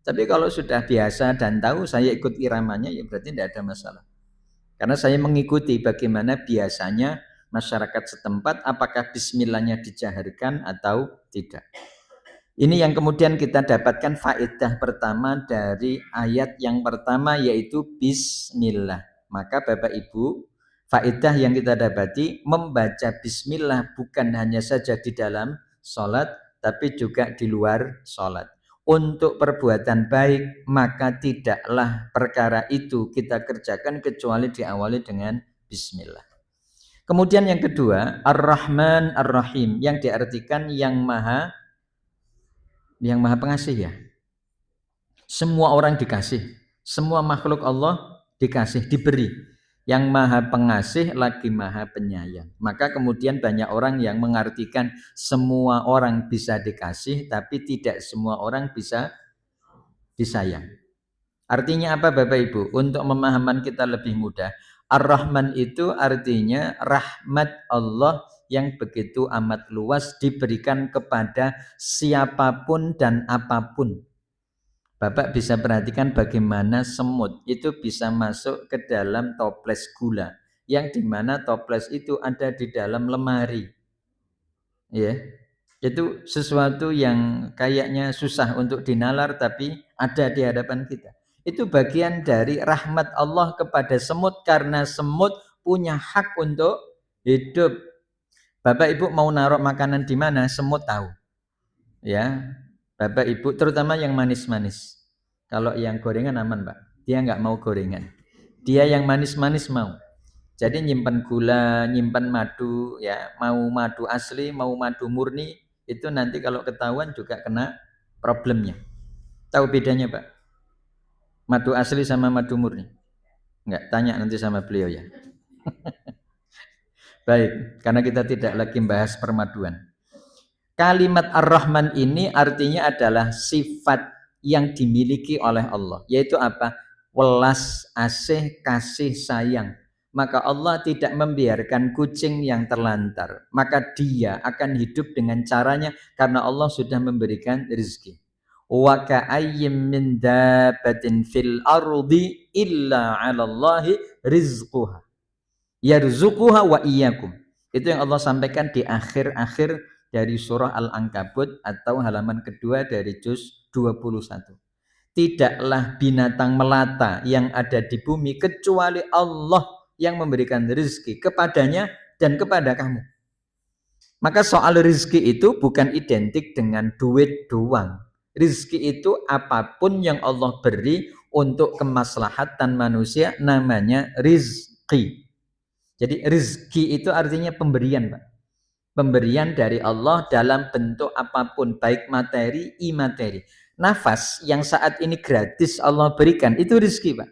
S1: Tapi kalau sudah biasa dan tahu saya ikut iramanya, ya berarti tidak ada masalah. Karena saya mengikuti bagaimana biasanya masyarakat setempat, apakah bismillahnya dijaharkan atau tidak. Ini yang kemudian kita dapatkan faedah pertama dari ayat yang pertama, yaitu bismillah. Maka Bapak Ibu, faedah yang kita dapati, membaca bismillah bukan hanya saja di dalam sholat, tapi juga di luar sholat. Untuk perbuatan baik, maka tidaklah perkara itu kita kerjakan kecuali diawali dengan bismillah. Kemudian yang kedua, Ar-Rahman Ar-Rahim, yang diartikan yang maha pengasih ya. Semua orang dikasih, semua makhluk Allah dikasih, diberi. Yang maha pengasih lagi maha penyayang. Maka kemudian banyak orang yang mengartikan semua orang bisa dikasih, tapi tidak semua orang bisa disayang. Artinya apa Bapak Ibu? Untuk pemahaman kita lebih mudah, Ar-Rahman itu artinya rahmat Allah yang begitu amat luas diberikan kepada siapapun dan apapun. Bapak bisa perhatikan bagaimana semut itu bisa masuk ke dalam toples gula, yang dimana toples itu ada di dalam lemari. Ya, itu sesuatu yang kayaknya susah untuk dinalar tapi ada di hadapan kita. Itu bagian dari rahmat Allah kepada semut, karena semut punya hak untuk hidup. Bapak Ibu mau naruh makanan di mana, semut tahu. Ya, Bapak Ibu terutama yang manis-manis. Kalau yang gorengan aman Pak, dia nggak mau gorengan. Dia yang manis-manis mau. Jadi nyimpan gula, nyimpan madu, ya mau madu asli, mau madu murni, itu nanti kalau ketahuan juga kena problemnya. Tahu bedanya Pak? Madu asli sama madu murni? Enggak, tanya nanti sama beliau ya. Baik, karena kita tidak lagi membahas permaduan. Kalimat Ar-Rahman ini artinya adalah sifat yang dimiliki oleh Allah, yaitu apa? Welas asih kasih sayang. maka Allah tidak membiarkan kucing yang terlantar. Maka dia akan hidup dengan caranya karena Allah sudah memberikan rezeki. Wa ka'ayyim min dabbatin fil ardi illa 'alallahi rizquha. Yarzuquha wa iyyakum. Itu yang Allah sampaikan di akhir-akhir dari surah Al-Ankabut atau halaman kedua dari juz 21. Tidaklah binatang melata yang ada di bumi kecuali Allah yang memberikan rezeki kepadanya dan kepada kamu. Maka soal rezeki itu bukan identik dengan duit doang. Rezeki itu apapun yang Allah beri untuk kemaslahatan manusia namanya rizki. Jadi rezeki itu artinya pemberian, Pak. Pemberian dari Allah dalam bentuk apapun, baik materi, imateri. Nafas yang saat ini gratis Allah berikan, itu rezeki, Pak.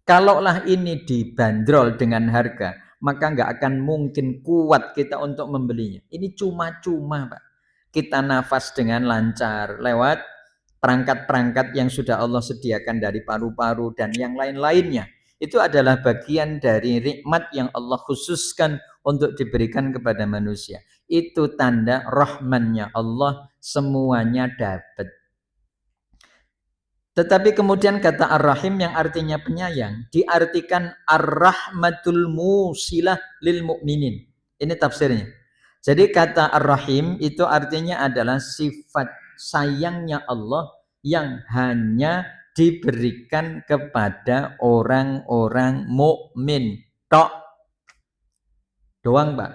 S1: Kalaulah ini dibanderol dengan harga, maka nggak akan mungkin kuat kita untuk membelinya. Ini cuma-cuma, Pak. Kita nafas dengan lancar lewat perangkat-perangkat yang sudah Allah sediakan dari paru-paru dan yang lain-lainnya. Itu adalah bagian dari nikmat yang Allah khususkan untuk diberikan kepada manusia. Itu tanda rahmannya Allah, semuanya dapat. Tetapi kemudian kata Ar-Rahim yang artinya penyayang diartikan Ar-Rahmatul Musilah lil Mu'minin. Ini tafsirnya. Jadi kata Ar-Rahim itu artinya adalah sifat sayangnya Allah yang hanya diberikan kepada orang-orang mukmin tok doang, Pak.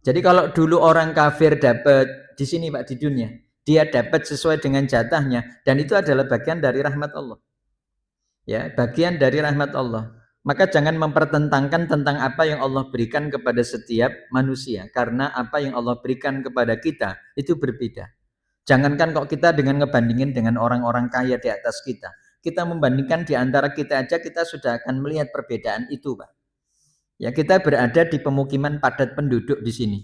S1: Jadi kalau dulu orang kafir dapat di sini, Pak, di dunia, dia dapat sesuai dengan jatahnya dan itu adalah bagian dari rahmat Allah. Ya, bagian dari rahmat Allah. Maka jangan mempertentangkan tentang apa yang Allah berikan kepada setiap manusia karena apa yang Allah berikan kepada kita itu berbeda. Jangankan kok kita dengan ngebandingin dengan orang-orang kaya di atas kita. Kita membandingkan di antara kita aja kita sudah akan melihat perbedaan itu, Pak. Ya, kita berada di pemukiman padat penduduk di sini.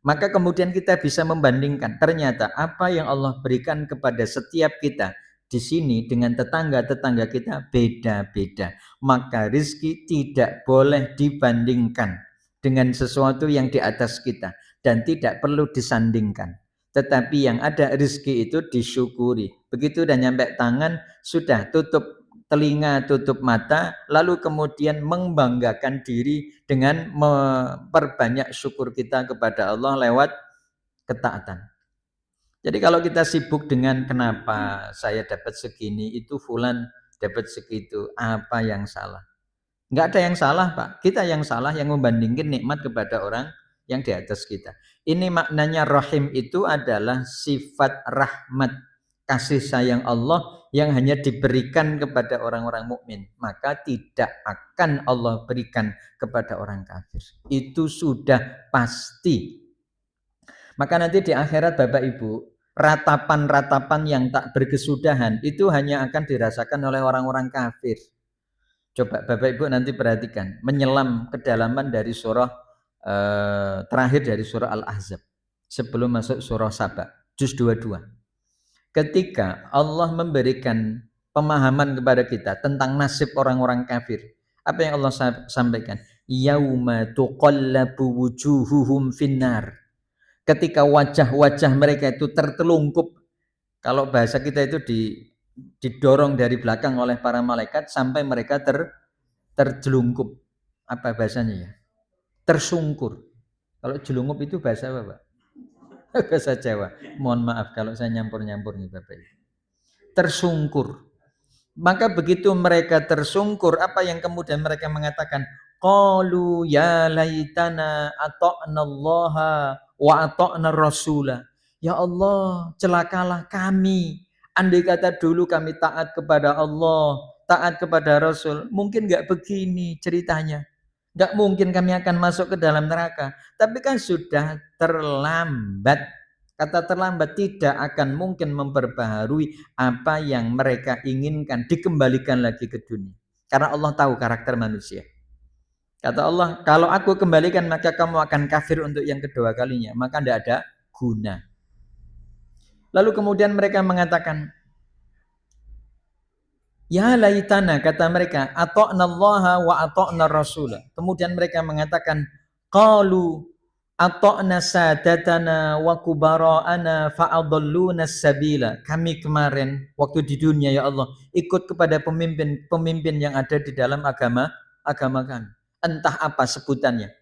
S1: Maka kemudian kita bisa membandingkan ternyata apa yang Allah berikan kepada setiap kita di sini dengan tetangga-tetangga kita beda-beda. Maka rizki tidak boleh dibandingkan dengan sesuatu yang di atas kita dan tidak perlu disandingkan. Tetapi yang ada rizki itu disyukuri. Begitu udah nyampe tangan, sudah tutup telinga, tutup mata, lalu kemudian membanggakan diri dengan memperbanyak syukur kita kepada Allah lewat ketaatan. Jadi kalau kita sibuk dengan kenapa saya dapat segini, itu fulan dapat segitu, apa yang salah? Enggak ada yang salah, Pak. Kita yang salah yang membandingkan nikmat kepada orang yang di atas kita. Ini maknanya rahim itu adalah sifat rahmat, kasih sayang Allah yang hanya diberikan kepada orang-orang mukmin, maka tidak akan Allah berikan kepada orang kafir. Itu sudah pasti. Maka nanti di akhirat Bapak Ibu, ratapan-ratapan yang tak berkesudahan itu hanya akan dirasakan oleh orang-orang kafir. Coba Bapak Ibu nanti perhatikan, menyelam kedalaman dari surah terakhir dari surah Al-Ahzab sebelum masuk surah Saba, juz 22. Ketika Allah memberikan pemahaman kepada kita tentang nasib orang-orang kafir, apa yang Allah sampaikan? Yauma tuqallabu wujuhuhum finnar. Ketika wajah-wajah mereka itu tertelungkup, kalau bahasa kita itu didorong dari belakang oleh para malaikat sampai mereka terjelungkup. Apa bahasanya ya? Tersungkur. Kalau jelungup itu bahasa apa, Pak? Bahasa Jawa. Mohon maaf kalau saya nyampur-nyampur nih Bapak Ibu. Tersungkur. Maka begitu mereka tersungkur, apa yang kemudian mereka mengatakan? Qalu ya laitana ata'na Allah wa ata'na Rasulah. Ya Allah, celakalah kami. Andai kata dulu kami taat kepada Allah, taat kepada Rasul, mungkin nggak begini ceritanya. Nggak mungkin kami akan masuk ke dalam neraka. Tapi kan sudah terlambat. Kata terlambat tidak akan mungkin memperbaharui apa yang mereka inginkan dikembalikan lagi ke dunia. Karena Allah tahu karakter manusia. Kata Allah, kalau aku kembalikan maka kamu akan kafir untuk yang kedua kalinya. Maka tidak ada guna. Lalu kemudian mereka mengatakan, Ya laitana, kata mereka, ata'na Allah wa ata'na Rasul. Kemudian mereka mengatakan, qalu ata'na sadatana wa kubara'ana fa'adalluna sabila. Kami kemarin waktu di dunia ya Allah ikut kepada pemimpin yang ada di dalam agama kami. Entah apa sebutannya.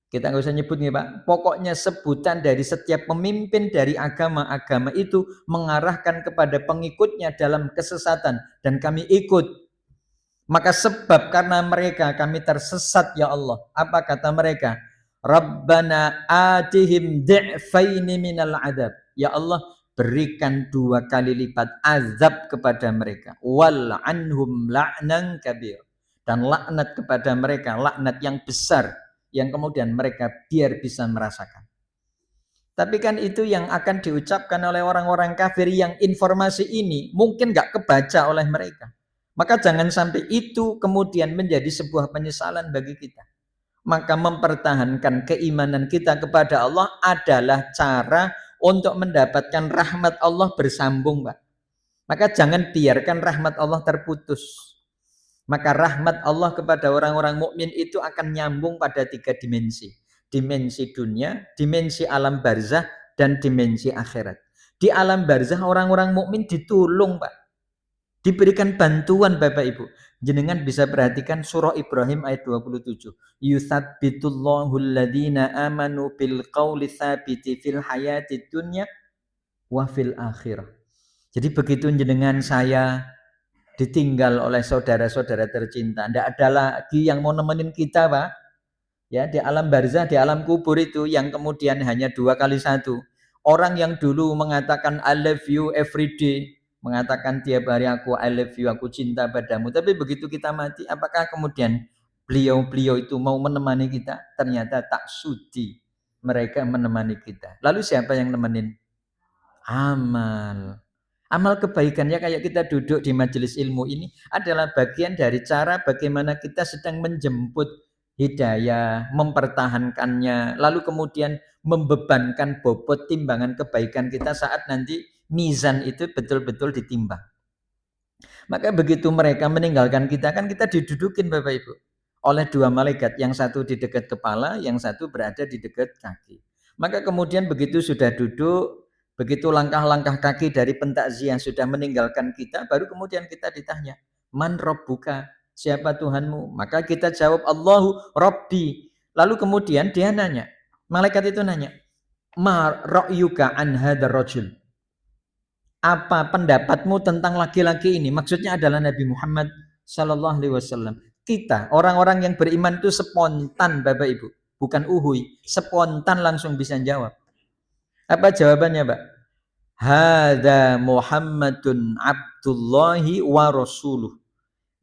S1: Kita nggak usah nyebut nih Pak. Pokoknya sebutan dari setiap pemimpin dari agama-agama itu mengarahkan kepada pengikutnya dalam kesesatan dan kami ikut. Maka sebab karena mereka kami tersesat ya Allah. Apa kata mereka? Rabbana atihim di'faini minal adab. Ya Allah berikan 2 kali lipat azab kepada mereka. Wal anhum la'nan kabir. Dan laknat kepada mereka, laknat yang besar yang kemudian mereka biar bisa merasakan. Tapi kan itu yang akan diucapkan oleh orang-orang kafir yang informasi ini mungkin nggak kebaca oleh mereka. Maka jangan sampai itu kemudian menjadi sebuah penyesalan bagi kita. Maka mempertahankan keimanan kita kepada Allah adalah cara untuk mendapatkan rahmat Allah bersambung, Pak. Maka jangan biarkan rahmat Allah terputus. Maka rahmat Allah kepada orang-orang mukmin itu akan nyambung pada 3 dimensi. Dimensi dunia, dimensi alam barzah, dan dimensi akhirat. Di alam barzah orang-orang mukmin ditolong, Pak. Diberikan bantuan Bapak Ibu. Jenengan bisa perhatikan surah Ibrahim ayat 27. Yutsabbitullahu alladhina amanu bil qauli tsabiti fil hayati dunya wa fil akhirah. Jadi begitu jenengan saya ditinggal oleh saudara-saudara tercinta, tidak ada lagi yang mau nemenin kita, Pak. Ya, di alam barzah, di alam kubur itu yang kemudian hanya 2x1. Orang yang dulu mengatakan I love you every day, mengatakan tiap hari aku I love you, aku cinta padamu. Tapi begitu kita mati, apakah kemudian beliau-beliau itu mau menemani kita? Ternyata tak sudi mereka menemani kita. Lalu siapa yang nemenin? Amal. Amal kebaikannya kayak kita duduk di majelis ilmu ini adalah bagian dari cara bagaimana kita sedang menjemput hidayah, mempertahankannya, lalu kemudian membebankan bobot timbangan kebaikan kita saat nanti mizan itu betul-betul ditimbang. Maka begitu mereka meninggalkan kita, kan kita didudukin Bapak Ibu oleh 2 malaikat, yang satu di dekat kepala, yang satu berada di dekat kaki. Maka kemudian begitu sudah duduk, begitu langkah-langkah kaki dari pentakziah sudah meninggalkan kita, baru kemudian kita ditanya, man rabbuka, siapa Tuhanmu? Maka kita jawab, Allahu Rabbi. Lalu kemudian dia nanya, malaikat itu nanya, ma ra'yuka an hadzal rajul? Apa pendapatmu tentang laki-laki ini? Maksudnya adalah Nabi Muhammad Sallallahu Alaihi Wasallam. Kita orang-orang yang beriman itu spontan, Bapak Ibu, bukan uhui, spontan langsung bisa jawab. Apa jawabannya, Pak? Hada Muhammadun Abdullahi wa Rasuluh.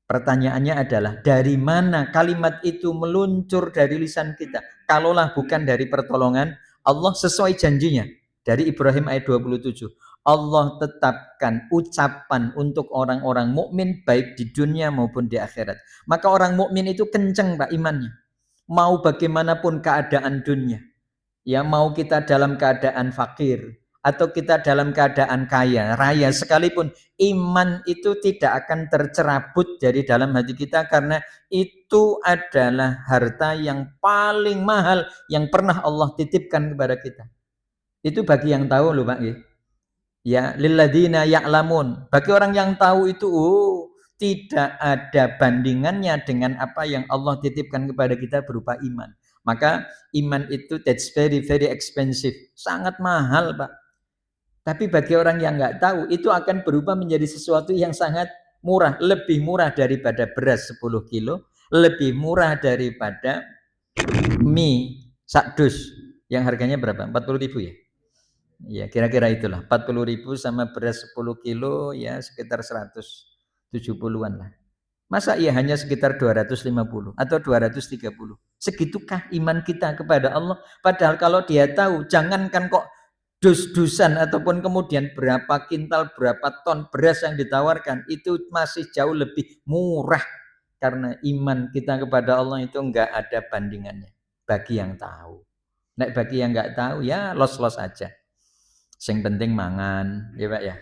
S1: Pertanyaannya adalah dari mana kalimat itu meluncur dari lisan kita? Kalaulah bukan dari pertolongan Allah sesuai janjinya dari Ibrahim ayat 27. Allah tetapkan ucapan untuk orang-orang mukmin baik di dunia maupun di akhirat. Maka orang mukmin itu kenceng Pak imannya. Mau bagaimanapun keadaan dunia. Ya mau kita dalam keadaan fakir atau kita dalam keadaan kaya, raya sekalipun, iman itu tidak akan tercerabut dari dalam hati kita karena itu adalah harta yang paling mahal yang pernah Allah titipkan kepada kita. Itu bagi yang tahu loh Pak. Ya, lilladzina ya'lamun. Bagi orang yang tahu itu, tidak ada bandingannya dengan apa yang Allah titipkan kepada kita berupa iman. Maka iman itu that's very very expensive, sangat mahal Pak. Tapi bagi orang yang nggak tahu, itu akan berubah menjadi sesuatu yang sangat murah, lebih murah daripada beras 10 kilo, lebih murah daripada mie sakdus yang harganya berapa? 40.000 ya? Ya kira-kira itulah 40.000 sama beras 10 kilo ya sekitar 170-an lah. Masa iya hanya sekitar 250 atau 230? Segitukah iman kita kepada Allah? Padahal kalau dia tahu, jangankan kok dus-dusan ataupun kemudian berapa kintal, berapa ton beras yang ditawarkan, itu masih jauh lebih murah. Karena iman kita kepada Allah itu enggak ada bandingannya. Bagi yang tahu. Nek bagi yang enggak tahu ya los-los aja. Sing penting mangan, ya Pak ya.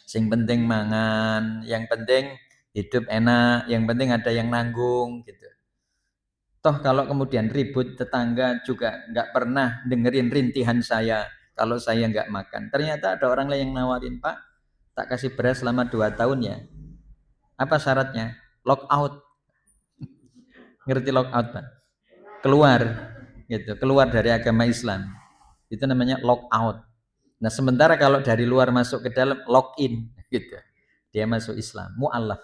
S1: Sing penting mangan, yang penting hidup enak, yang penting ada yang nanggung gitu. Toh kalau kemudian ribut tetangga juga nggak pernah dengerin rintihan saya kalau saya nggak makan. Ternyata ada orang lain yang nawarin, Pak, tak kasih beras selama 2 tahun ya. Apa syaratnya? Lock out. Ngerti lock out, Pak? Keluar gitu, keluar dari agama Islam. Itu namanya lock out. Nah, sementara kalau dari luar masuk ke dalam lock in gitu. Dia masuk Islam, mu'alaf.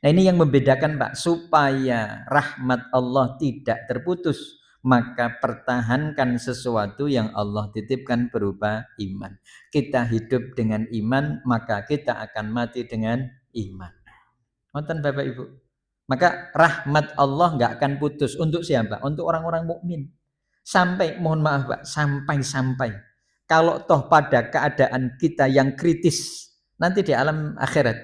S1: Nah, ini yang membedakan, Pak, supaya rahmat Allah tidak terputus, maka pertahankan sesuatu yang Allah titipkan berupa iman. Kita hidup dengan iman, maka kita akan mati dengan iman. Nonton Bapak Ibu. Maka rahmat Allah nggak akan putus. Untuk siapa? Untuk orang-orang mukmin. Sampai, mohon maaf Pak, sampai kalau toh pada keadaan kita yang kritis nanti di alam akhirat,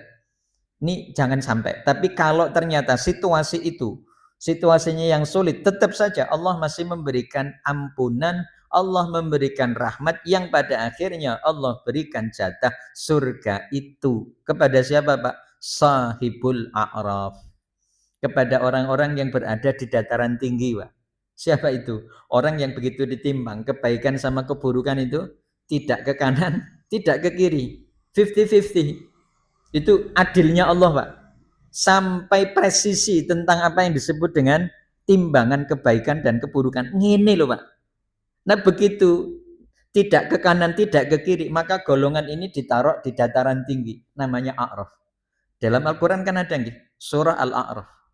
S1: ini jangan sampai. Tapi kalau ternyata situasi itu, situasinya yang sulit, tetap saja Allah masih memberikan ampunan, Allah memberikan rahmat yang pada akhirnya Allah berikan jatah surga itu kepada siapa, Pak? Sahibul A'raf, kepada orang-orang yang berada di dataran tinggi, Pak. Siapa itu? Orang yang begitu ditimbang kebaikan sama keburukan itu tidak ke kanan, tidak ke kiri, 50-50. Itu adilnya Allah, Pak. Sampai presisi tentang apa yang disebut dengan timbangan kebaikan dan keburukan. Ngene loh, Pak. Nah, begitu tidak ke kanan, tidak ke kiri, maka golongan ini ditaruh di dataran tinggi, namanya A'raf. Dalam Al-Quran kan ada nih, surah Al-A'raf.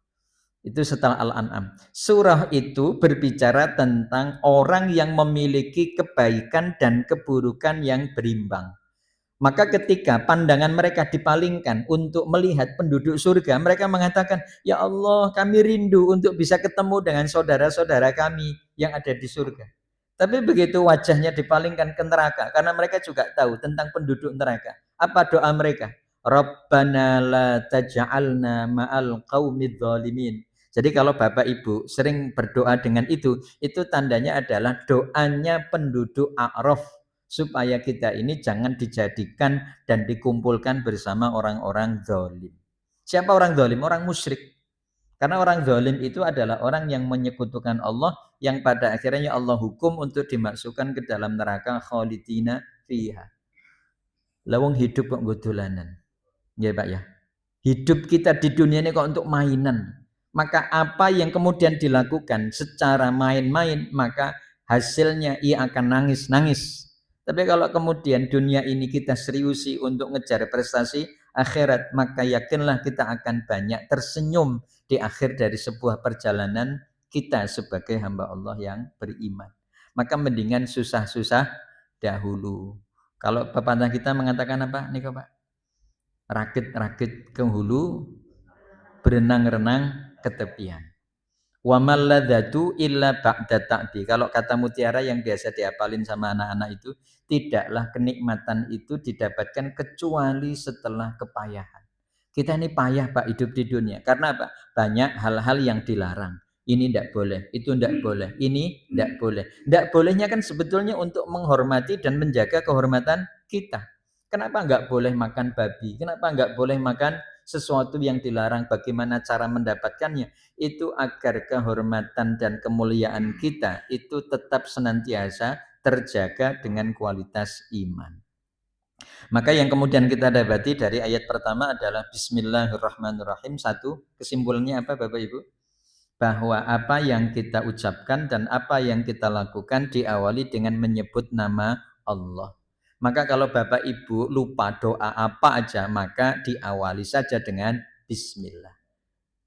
S1: Itu setelah Al-An'am. Surah itu berbicara tentang orang yang memiliki kebaikan dan keburukan yang berimbang. Maka ketika pandangan mereka dipalingkan untuk melihat penduduk surga, mereka mengatakan, ya Allah, kami rindu untuk bisa ketemu dengan saudara-saudara kami yang ada di surga. Tapi begitu wajahnya dipalingkan ke neraka, karena mereka juga tahu tentang penduduk neraka. Apa doa mereka? Rabbana la taj'alna ma'al qaumidz zalimin. Jadi kalau Bapak Ibu sering berdoa dengan itu tandanya adalah doanya penduduk A'raf, supaya kita ini jangan dijadikan dan dikumpulkan bersama orang-orang zalim. Siapa orang zalim? Orang musyrik. Karena orang zalim itu adalah orang yang menyekutukan Allah, yang pada akhirnya Allah hukum untuk dimasukkan ke dalam neraka khalidina fiha. Lawang hidup kok godolanan. Ya Pak ya. Hidup kita di dunia ini kok untuk mainan. Maka apa yang kemudian dilakukan secara main-main, maka hasilnya ia akan nangis-nangis. Tapi kalau kemudian dunia ini kita seriusi untuk ngejar prestasi akhirat, maka yakinlah kita akan banyak tersenyum di akhir dari sebuah perjalanan kita sebagai hamba Allah yang beriman. Maka mendingan susah-susah dahulu. Kalau pepatah kita mengatakan apa nih Pak? Rakit-rakit ke hulu, berenang-renang ke tepian. Wa malladzatu illa ba'da ta'di. Kalau kata mutiara yang biasa diapalin sama anak-anak itu, tidaklah kenikmatan itu didapatkan kecuali setelah kepayahan. Kita ini payah Pak hidup di dunia. Karena apa? Banyak hal-hal yang dilarang. Ini tidak boleh, itu tidak boleh, ini tidak boleh. Tidak bolehnya kan sebetulnya untuk menghormati dan menjaga kehormatan kita. Kenapa enggak boleh makan babi? Kenapa enggak boleh makan sesuatu yang dilarang? Bagaimana cara mendapatkannya? Itu agar kehormatan dan kemuliaan kita itu tetap senantiasa terjaga dengan kualitas iman. Maka yang kemudian kita dapati dari ayat pertama adalah Bismillahirrahmanirrahim. Satu, kesimpulannya apa Bapak Ibu? Bahwa apa yang kita ucapkan dan apa yang kita lakukan diawali dengan menyebut nama Allah. Maka kalau Bapak Ibu lupa doa apa aja, maka diawali saja dengan Bismillah.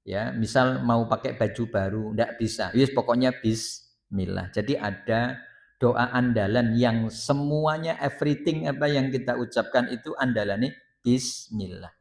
S1: Ya, misal mau pakai baju baru, enggak bisa. Yes, pokoknya Bismillah. Jadi ada doa andalan yang semuanya everything apa yang kita ucapkan itu andalannya Bismillah.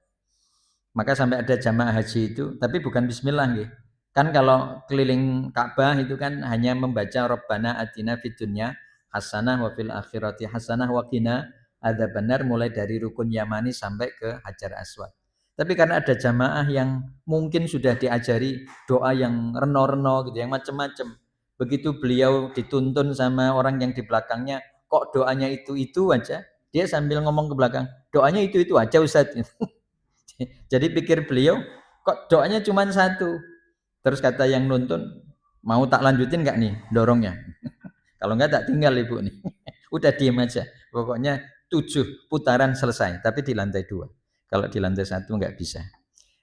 S1: Maka sampai ada jamaah haji itu, tapi bukan Bismillah nggih. Kan kalau keliling Ka'bah itu kan hanya membaca Rabbana atina fid dunya hasanah wa fil akhirati hasanah wa qina adzabannar, mulai dari rukun Yamani sampai ke Hajar Aswad. Tapi karena ada jamaah yang mungkin sudah diajari doa yang reno-reno gitu, yang macam-macam. Begitu beliau dituntun sama orang yang di belakangnya, kok doanya itu aja, dia sambil ngomong ke belakang, doanya itu aja Ustaz. Jadi pikir beliau Kok doanya cuma satu? Terus kata yang nonton, mau tak lanjutin nggak nih dorongnya? Kalau nggak tak tinggal ibu nih. Udah diem aja. Pokoknya 7 putaran selesai, tapi di lantai 2. Kalau di lantai 1 nggak bisa.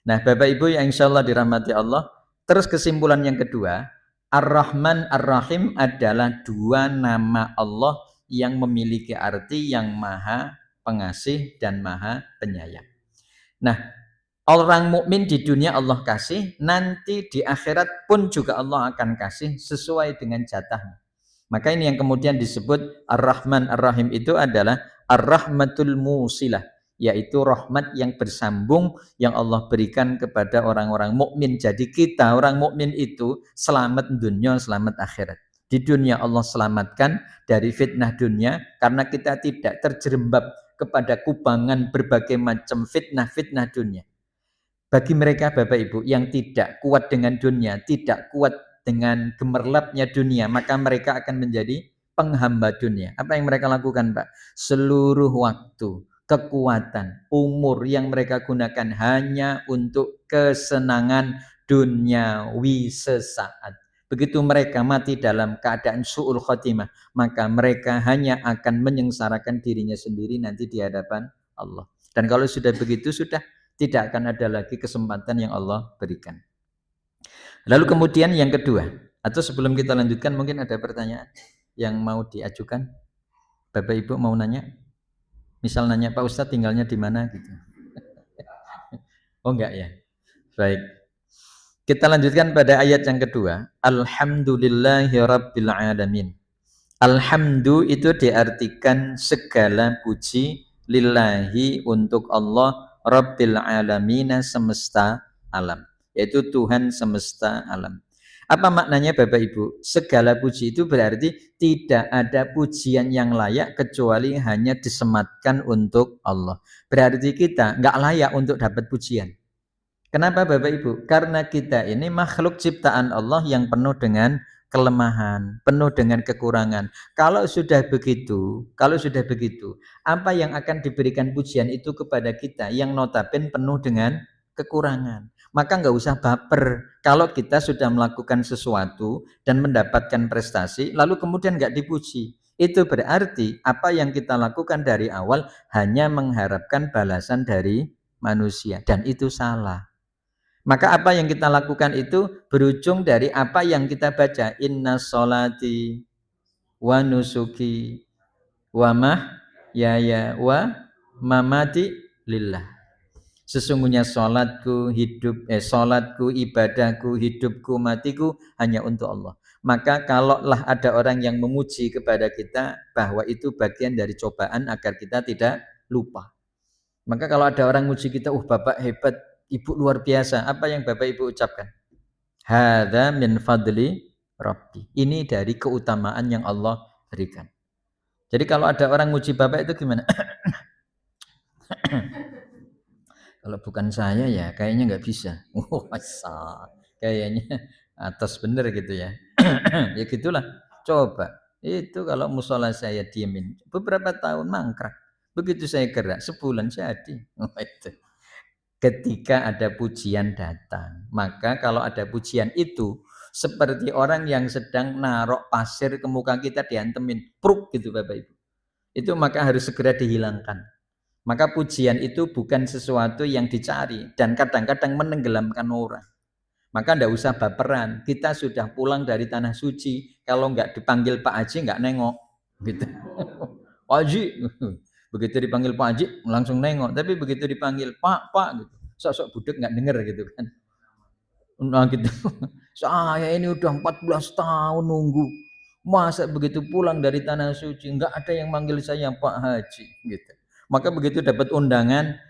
S1: Nah, Bapak Ibu yang insya Allah dirahmati Allah, terus kesimpulan yang kedua, Ar-Rahman Ar-Rahim adalah 2 nama Allah yang memiliki arti yang maha pengasih dan maha penyayang. Nah, orang mukmin di dunia Allah kasih, nanti di akhirat pun juga Allah akan kasih sesuai dengan jatahnya. Maka ini yang kemudian disebut Ar-Rahman Ar-Rahim itu adalah Ar-Rahmatul Musilah, yaitu rahmat yang bersambung yang Allah berikan kepada orang-orang mukmin. Jadi kita orang mukmin itu selamat dunia, selamat akhirat. Di dunia Allah selamatkan dari fitnah dunia karena kita tidak terjerembab kepada kubangan berbagai macam fitnah-fitnah dunia. Bagi mereka Bapak Ibu yang tidak kuat dengan dunia, tidak kuat dengan gemerlapnya dunia, maka mereka akan menjadi penghamba dunia. Apa yang mereka lakukan, Pak? Seluruh waktu, kekuatan, umur yang mereka gunakan hanya untuk kesenangan duniawi sesaat. Begitu mereka mati dalam keadaan su'ul khotimah, maka mereka hanya akan menyengsarakan dirinya sendiri nanti di hadapan Allah. Dan kalau sudah begitu, sudah tidak akan ada lagi kesempatan yang Allah berikan. Lalu kemudian yang kedua, atau sebelum kita lanjutkan mungkin ada pertanyaan yang mau diajukan. Bapak Ibu mau nanya? Misal nanya, Pak Ustadz tinggalnya di mana gitu. Oh enggak ya. Baik. Kita lanjutkan pada ayat yang kedua. Alhamdulillahirabbil alamin. Alhamdu itu diartikan segala puji lillahi untuk Allah Rabbil alamina semesta alam, yaitu Tuhan semesta alam. Apa maknanya Bapak Ibu? Segala puji itu berarti tidak ada pujian yang layak kecuali hanya disematkan untuk Allah. Berarti kita nggak layak untuk dapat pujian. Kenapa Bapak Ibu? Karena kita ini makhluk ciptaan Allah yang penuh dengan kelemahan, penuh dengan kekurangan. Kalau sudah begitu, apa yang akan diberikan pujian itu kepada kita yang notabene penuh dengan kekurangan? Maka nggak usah baper kalau kita sudah melakukan sesuatu dan mendapatkan prestasi, lalu kemudian nggak dipuji. Itu berarti apa yang kita lakukan dari awal hanya mengharapkan balasan dari manusia, dan itu salah. Maka apa yang kita lakukan itu berujung dari apa yang kita baca. Inna sholati wa nusuki wa mahyaya wa mamati lillah. Sesungguhnya sholatku, sholatku, ibadahku, hidupku, matiku hanya untuk Allah. Maka kalaulah ada orang yang memuji kepada kita, bahwa itu bagian dari cobaan agar kita tidak lupa. Maka kalau ada orang muji kita, Bapak hebat, Ibu luar biasa. Apa yang Bapak Ibu ucapkan? Hadza min fadli Rabbi. Ini dari keutamaan yang Allah berikan. Jadi kalau ada orang muji Bapak itu gimana? Kalau bukan saya ya kayaknya nggak bisa. Kayaknya atas bener gitu ya. Ya gitulah. Coba. Itu kalau musola saya diemin. Beberapa tahun mangkrak. Begitu saya gerak, sebulan jadi. Itu. Ketika ada pujian datang, maka kalau ada pujian itu seperti orang yang sedang narok pasir ke muka kita diantemin, pruk gitu Bapak Ibu. Itu maka harus segera dihilangkan. Maka pujian itu bukan sesuatu yang dicari dan kadang-kadang menenggelamkan orang. Maka enggak usah baperan. Kita sudah pulang dari tanah suci, kalau enggak dipanggil Pak Haji enggak nengok gitu. Pak Haji, begitu dipanggil Pak Haji langsung nengok, tapi begitu dipanggil Pak gitu, sok-sok budek nggak denger gitu kan. Nah gitu. Saya ini udah 14 tahun nunggu, masa begitu pulang dari tanah suci nggak ada yang manggil saya Pak Haji gitu. Maka begitu dapat undangan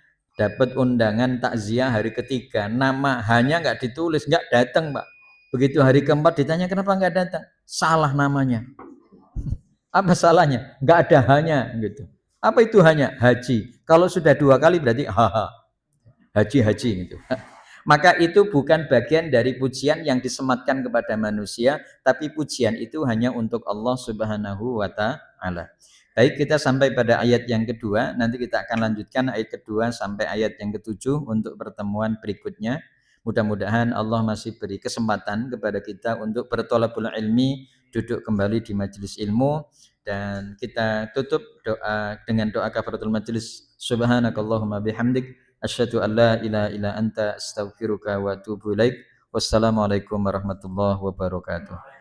S1: takziah hari ketiga, nama hanya nggak ditulis, nggak datang Pak. Begitu hari keempat ditanya kenapa nggak datang, salah namanya. Apa salahnya? Nggak ada hanya gitu. Apa itu hanya? Haji. Kalau sudah 2 kali berarti haji gitu. Maka itu bukan bagian dari pujian yang disematkan kepada manusia, tapi pujian itu hanya untuk Allah Subhanahu wa taala. Baik, kita sampai pada ayat yang kedua, nanti kita akan lanjutkan ayat kedua sampai ayat yang ketujuh untuk pertemuan berikutnya. Mudah-mudahan Allah masih beri kesempatan kepada kita untuk bertolabul ilmi, duduk kembali di majelis ilmu, dan kita tutup doa dengan doa kafaratul majelis. Subhanakallahumma bihamdik asyhadu an la ilaha illa anta astaghfiruka wa atubu ilaik. Wassalamualaikum warahmatullahi wabarakatuh.